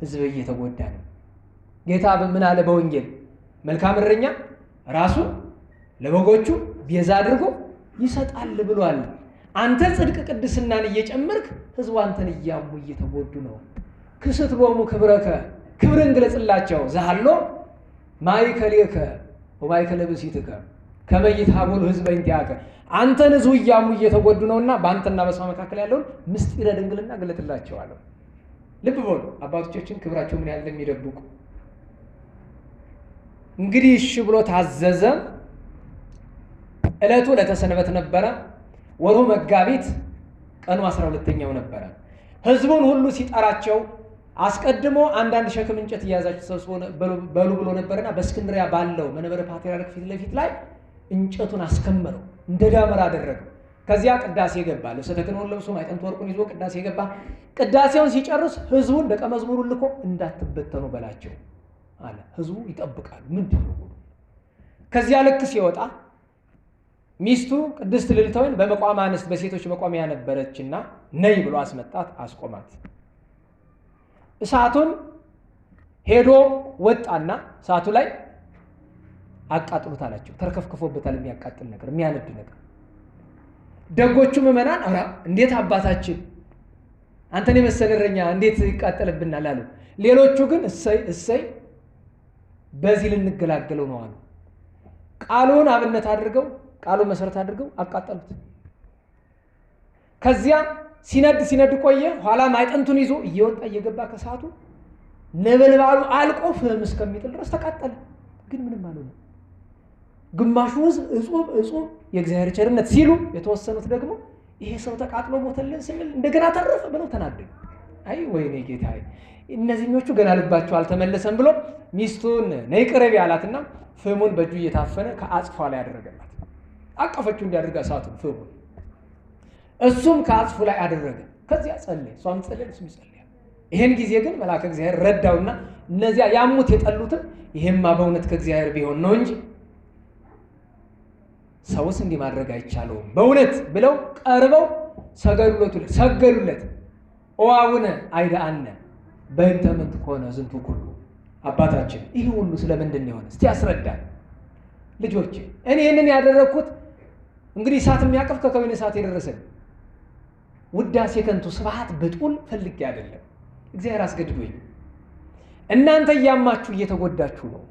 ሕዝብ እየተጎዳ ነው። ጌታ ምን አለ በወንጌል? መልካም እረኛ ራሱን ለበጎቹ ቤዛ አድርጎ ይሰጣል ብሏል። አንተ ጽድቅ ቅድስናን እየጨመርክ ሕዝቡ አንተን እያሙ እየተጎዱ ነው። ክስት ሎሙ ክብረከ፣ ክብርን ግለጽላቸው። ዛሃሎ ማእከሌከ ወማእከለ ብእሲትከ ከመ ይትሃቦሉ ሕዝበ እንቲአከ፣ አንተን ሕዝቡ እያሙ እየተጎዱ ነውና በአንተና በሷ መካከል ያለውን ምስጢረ ድንግልና ግለጥላቸዋለሁ። ልብ በሉ አባቶቻችን ክብራቸው ምን ያህል እንደሚደብቁ። እንግዲህ እሺ ብሎ ታዘዘ። ዕለቱ ዕለተ ሰንበት ነበረ። ወሩ መጋቢት፣ ቀኑ 12ኛው ነበረ። ሕዝቡን ሁሉ ሲጠራቸው አስቀድሞ አንዳንድ ሸክም እንጨት እያያዛችሁ ሰብስቦ በሉ ብሎ ነበርና በእስክንድርያ ባለው መንበረ ፓትርያርክ ፊት ለፊት ላይ እንጨቱን አስከመረው፣ እንደ ዳመራ አደረገው። ከዚያ ቅዳሴ ገባ። ልብሰ ተክህኖውን ለብሶ ማዕጠንተ ወርቁን ይዞ ቅዳሴ ገባ። ቅዳሴውን ሲጨርስ ሕዝቡን ደቀ መዝሙሩን ልኮ እንዳትበተኑ በላቸው አለ። ሕዝቡ ይጠብቃሉ። ምንድን ነው? ከዚያ ልክ ሲወጣ ሚስቱ ቅድስት ልዕልት በመቋሚያ አንስት በሴቶች መቋሚያ ነበረችና ነይ ብሎ አስመጣት፣ አስቆማት። እሳቱን ሄዶ ወጣና እሳቱ ላይ አቃጥሉት አላቸው። ተርከፍክፎበታል፣ የሚያቃጥል ነገር፣ የሚያነድ ነገር። ደጎቹ ምዕመናን ኧረ እንዴት አባታችን አንተን የመሰለ እረኛ እንዴት ይቃጠልብናል አሉ። ሌሎቹ ግን እሰይ እሰይ በዚህ ልንገላገለው ነው አሉ። ቃሉን አብነት አድርገው ቃሉን መሰረት አድርገው አቃጠሉት። ከዚያ ሲነድ ቆየ። ኋላ ማዕጠንቱን ይዞ እየወጣ እየገባ ከሰዓቱ ነበልባሉ አልቆ ፍም እስከሚጥል ድረስ ተቃጠለ። ግን ምንም አልሆነም። ግማሹ ሕዝብ እጹብ የእግዚአብሔር ቸርነት ሲሉ፣ የተወሰኑት ደግሞ ይሄ ሰው ተቃጥሎ ሞተልን ስንል እንደገና ተረፈ ብለው ተናደዱ። አይ ወይኔ ጌታዬ፣ እነዚህኞቹ ገና ልባቸው አልተመለሰም ብሎ ሚስቱን ነይ ቅረቢ አላትና ፍሙን በእጁ እየታፈነ ከአጽፏ ላይ ያደረገላት። አቀፈችው እንዲያደርጋ እሳቱን ፍሙን፣ እሱም ከአጽፉ ላይ አደረገ። ከዚያ ጸለየ፣ እሷም ጸለየች፣ እሱም ጸለየ። ይሄን ጊዜ ግን መልአከ እግዚአብሔር ረዳውና እነዚያ ያሙት የጠሉትም ይሄማ በእውነት ከእግዚአብሔር ቢሆን ነው እንጂ ሰውስ እንዲህ ማድረግ አይቻለውም በእውነት ብለው ቀርበው ሰገዱለት። ኦ አቡነ አይዳአነ በእንተ ምንት ኮነ ዝንቱ ኩሉ፣ አባታችን ይህ ሁሉ ስለምንድን ነው የሆነ? እስቲ ያስረዳል። ልጆቼ እኔ ይህንን ያደረግኩት እንግዲህ እሳት የሚያቀፍ ከከወይን እሳት የደረሰን ውዳሴ ከንቱ ስብሐት ብጡል ፈልጌ አይደለም፣ እግዚአብሔር አስገድዶኝ። እናንተ እያማችሁ እየተጎዳችሁ ነው።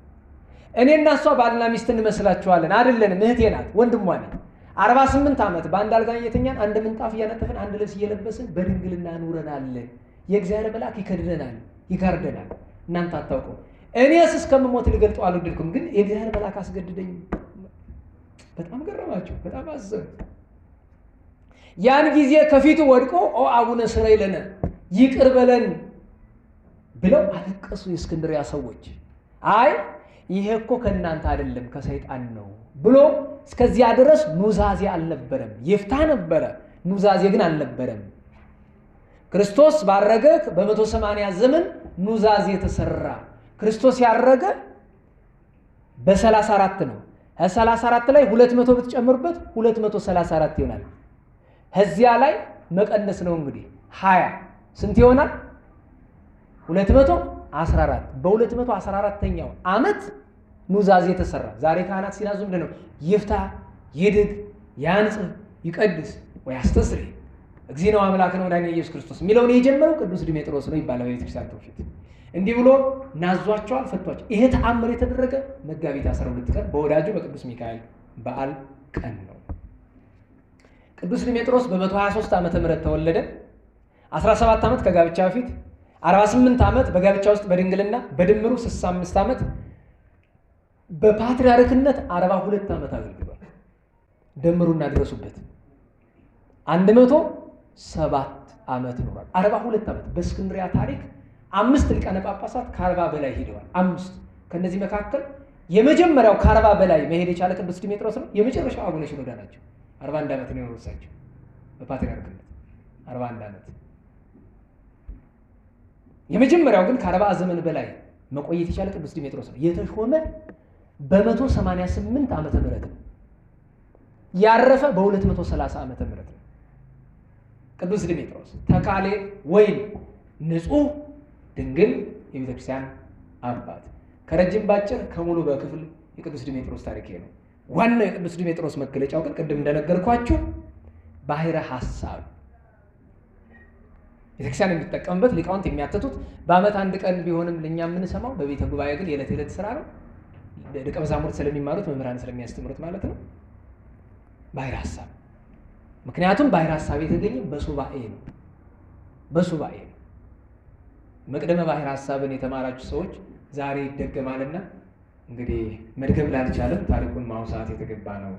እኔና እሷ ባልና ሚስት እንመስላችኋለን። አይደለንም። እህቴ ናት፣ ወንድሟ ነኝ። 48 ዓመት በአንድ አልጋ እየተኛን አንድ ምንጣፍ እያነጠፍን አንድ ልብስ እየለበስን በድንግልና ኑረናለን። የእግዚአብሔር መልአክ ይከድነናል፣ ይጋርደናል። እናንተ አታውቁም። እኔስ እስከምሞት ልገልጠው አልወደድኩም፣ ግን የእግዚአብሔር መልአክ አስገድደኝ። በጣም ገረማቸው፣ በጣም አዘኑ። ያን ጊዜ ከፊቱ ወድቆ ኦ አቡነ ስረይ ለነ ይቅር በለን ብለው አለቀሱ የእስክንድርያ ሰዎች። አይ ይሄ እኮ ከእናንተ አይደለም ከሰይጣን ነው ብሎ እስከዚያ ድረስ ኑዛዜ አልነበረም። ይፍታ ነበረ፣ ኑዛዜ ግን አልነበረም። ክርስቶስ ባረገ በ180 ዘመን ኑዛዜ ተሰራ። ክርስቶስ ያረገ በ34 ነው። ከ34 ላይ 200 ብትጨምሩበት 234 ይሆናል። ከዚያ ላይ መቀነስ ነው እንግዲህ 20 ስንት ይሆናል? 214። በ214ኛው ዓመት ኑዛዜ ተሰራ። ዛሬ ካህናት ሲናዙ ምንድን ነው? ይፍታ፣ ይድግ፣ ያንጽህ፣ ይቀድስ ወያስተስሪ እግዚእነ አምላክነ ወመድኃኒነ ኢየሱስ ክርስቶስ የሚለውን የጀመረው ቅዱስ ድሜጥሮስ ነው ይባላል በቤተክርስቲያን ትውፊት። እንዲህ ብሎ ናዟቸዋል፣ ፈቷቸው። ይሄ ተአምር የተደረገ መጋቢት 12 ቀን በወዳጁ በቅዱስ ሚካኤል በዓል ቀን ነው። ቅዱስ ድሜጥሮስ በ123 ዓመተ ምህረት ተወለደ። 17 ዓመት ከጋብቻ በፊት 48 ዓመት በጋብቻ ውስጥ በድንግልና በድምሩ 65 ዓመት በፓትርያርክነት 42 ዓመት አገልግሏል። ደምሩና ድረሱበት 107 ዓመት ኖሯል። 42 ዓመት በእስክንድርያ ታሪክ 5 ሊቃነ ጳጳሳት ከ40 በላይ ሄደዋል። 5 ከነዚህ መካከል የመጀመሪያው ከ40 በላይ መሄድ የቻለ ቅዱስ ድሜጥሮስ ነው። የመጨረሻው አቡነ ሽኖዳ ናቸው። 41 ዓመት ነው የኖሩት እሳቸው በፓትርያርክነት 41 ዓመት። የመጀመሪያው ግን ከ40 ዘመን በላይ መቆየት የቻለ ቅዱስ ዲሜጥሮስ ነው። የተሾመ በ188 ዓመተ ምህረት ነው። ያረፈ በ230 ዓመተ ምህረት ነው። ቅዱስ ዲሜጥሮስ ተካሌ ወይም ንጹሕ ድንግል የቤተ ክርስቲያን አባት። ከረጅም ባጭር ከሙሉ በክፍል የቅዱስ ዲሜጥሮስ ታሪክ ነው። ዋናው የቅዱስ ዲሜጥሮስ መገለጫው ግን ቅድም እንደነገርኳችሁ ባሕረ ሐሳብ ቤተክርስቲያን የሚጠቀምበት ሊቃውንት የሚያተቱት በዓመት አንድ ቀን ቢሆንም ለኛ የምንሰማው በቤተ ጉባኤ ግን የዕለት የዕለት ስራ ነው። ደቀ መዛሙርት ስለሚማሩት መምህራን ስለሚያስተምሩት ማለት ነው። ባሕረ ሐሳብ ምክንያቱም ባሕረ ሐሳብ የተገኘ በሱባኤ ነው። በሱባኤ ነው። መቅደመ ባሕረ ሐሳብን የተማራችሁ ሰዎች ዛሬ ይደገማልና እንግዲህ መድገም ላልቻለም ታሪኩን ማውሳት የተገባ ነው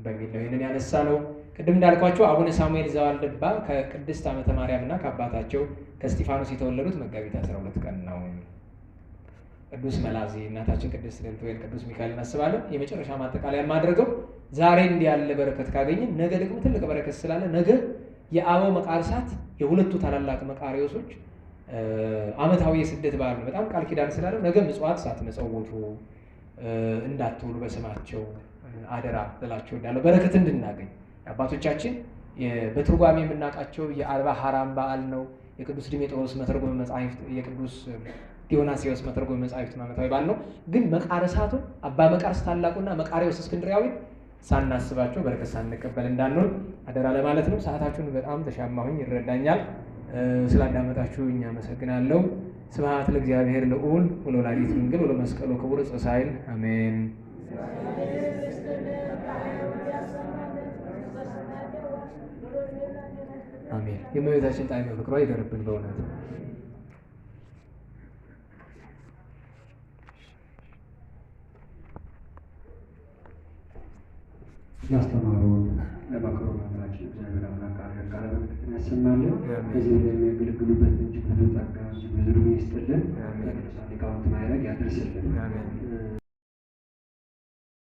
በሚል ነው ይህንን ያነሳ ነው። ቅድም እንዳልኳቸው አቡነ ሳሙኤል ዘዋልድባ ከቅድስት ዓመተ ማርያምና ከአባታቸው ከእስጢፋኖስ የተወለዱት መጋቢት 12 ቀን ነው። ቅዱስ መላዚ እናታችን ቅድስት ልዕልት ወይም ቅዱስ ሚካኤል እናስባለን። የመጨረሻ ማጠቃለያ የማደርገው ዛሬ እንዲህ ያለ በረከት ካገኘን ነገ ደግሞ ትልቅ በረከት ስላለ ነገ የአበው መቃርሳት የሁለቱ ታላላቅ መቃሪዎሶች ዓመታዊ የስደት በዓል ነው። በጣም ቃል ኪዳን ስላለው ነገ ምጽዋት ሳትመጸውቱ እንዳትውሉ በስማቸው አደራ ልላቸው እንዳለው በረከት እንድናገኝ አባቶቻችን በትርጓሜ የምናውቃቸው የአርባ ሐራም በዓል ነው። የቅዱስ ዲሜጥሮስ መተርጎመ መጻሕፍት፣ የቅዱስ ዲዮናስዮስ መተርጎመ መጻሕፍት ዓመታዊ በዓል ነው። ግን መቃርሳቱን አባ መቃርስ ታላቁና መቃርዮስ እስክንድርያዊ ሳናስባቸው በረከት ሳንቀበል እንዳንሆን አደራ ለማለት ነው። ሰዓታችሁን በጣም ተሻማሁኝ፣ ይረዳኛል። ስላዳመጣችሁ እኛ አመሰግናለሁ። ስብሐት ለእግዚአብሔር ልዑል ወለወላዲቱ ድንግል ወለመስቀሉ ክቡር ዕፀ ሣህል አሜን። አሜን። የእመቤታችን ጣዕመ ፍቅሯ ይደርብን በእውነት። ያስተማሩን ለመክሮ መምህራችን እግዚአብሔር አምላክ ቃለ በረከትን ያሰማልን። በዚህ የሚያገለግሉበት እጅግ ብዙ ጸጋ እጅግ ብዙ ዕድሜ ይስጥልን። በቅዱሳን ሊቃውንት ማዕረግ ያደርስልን።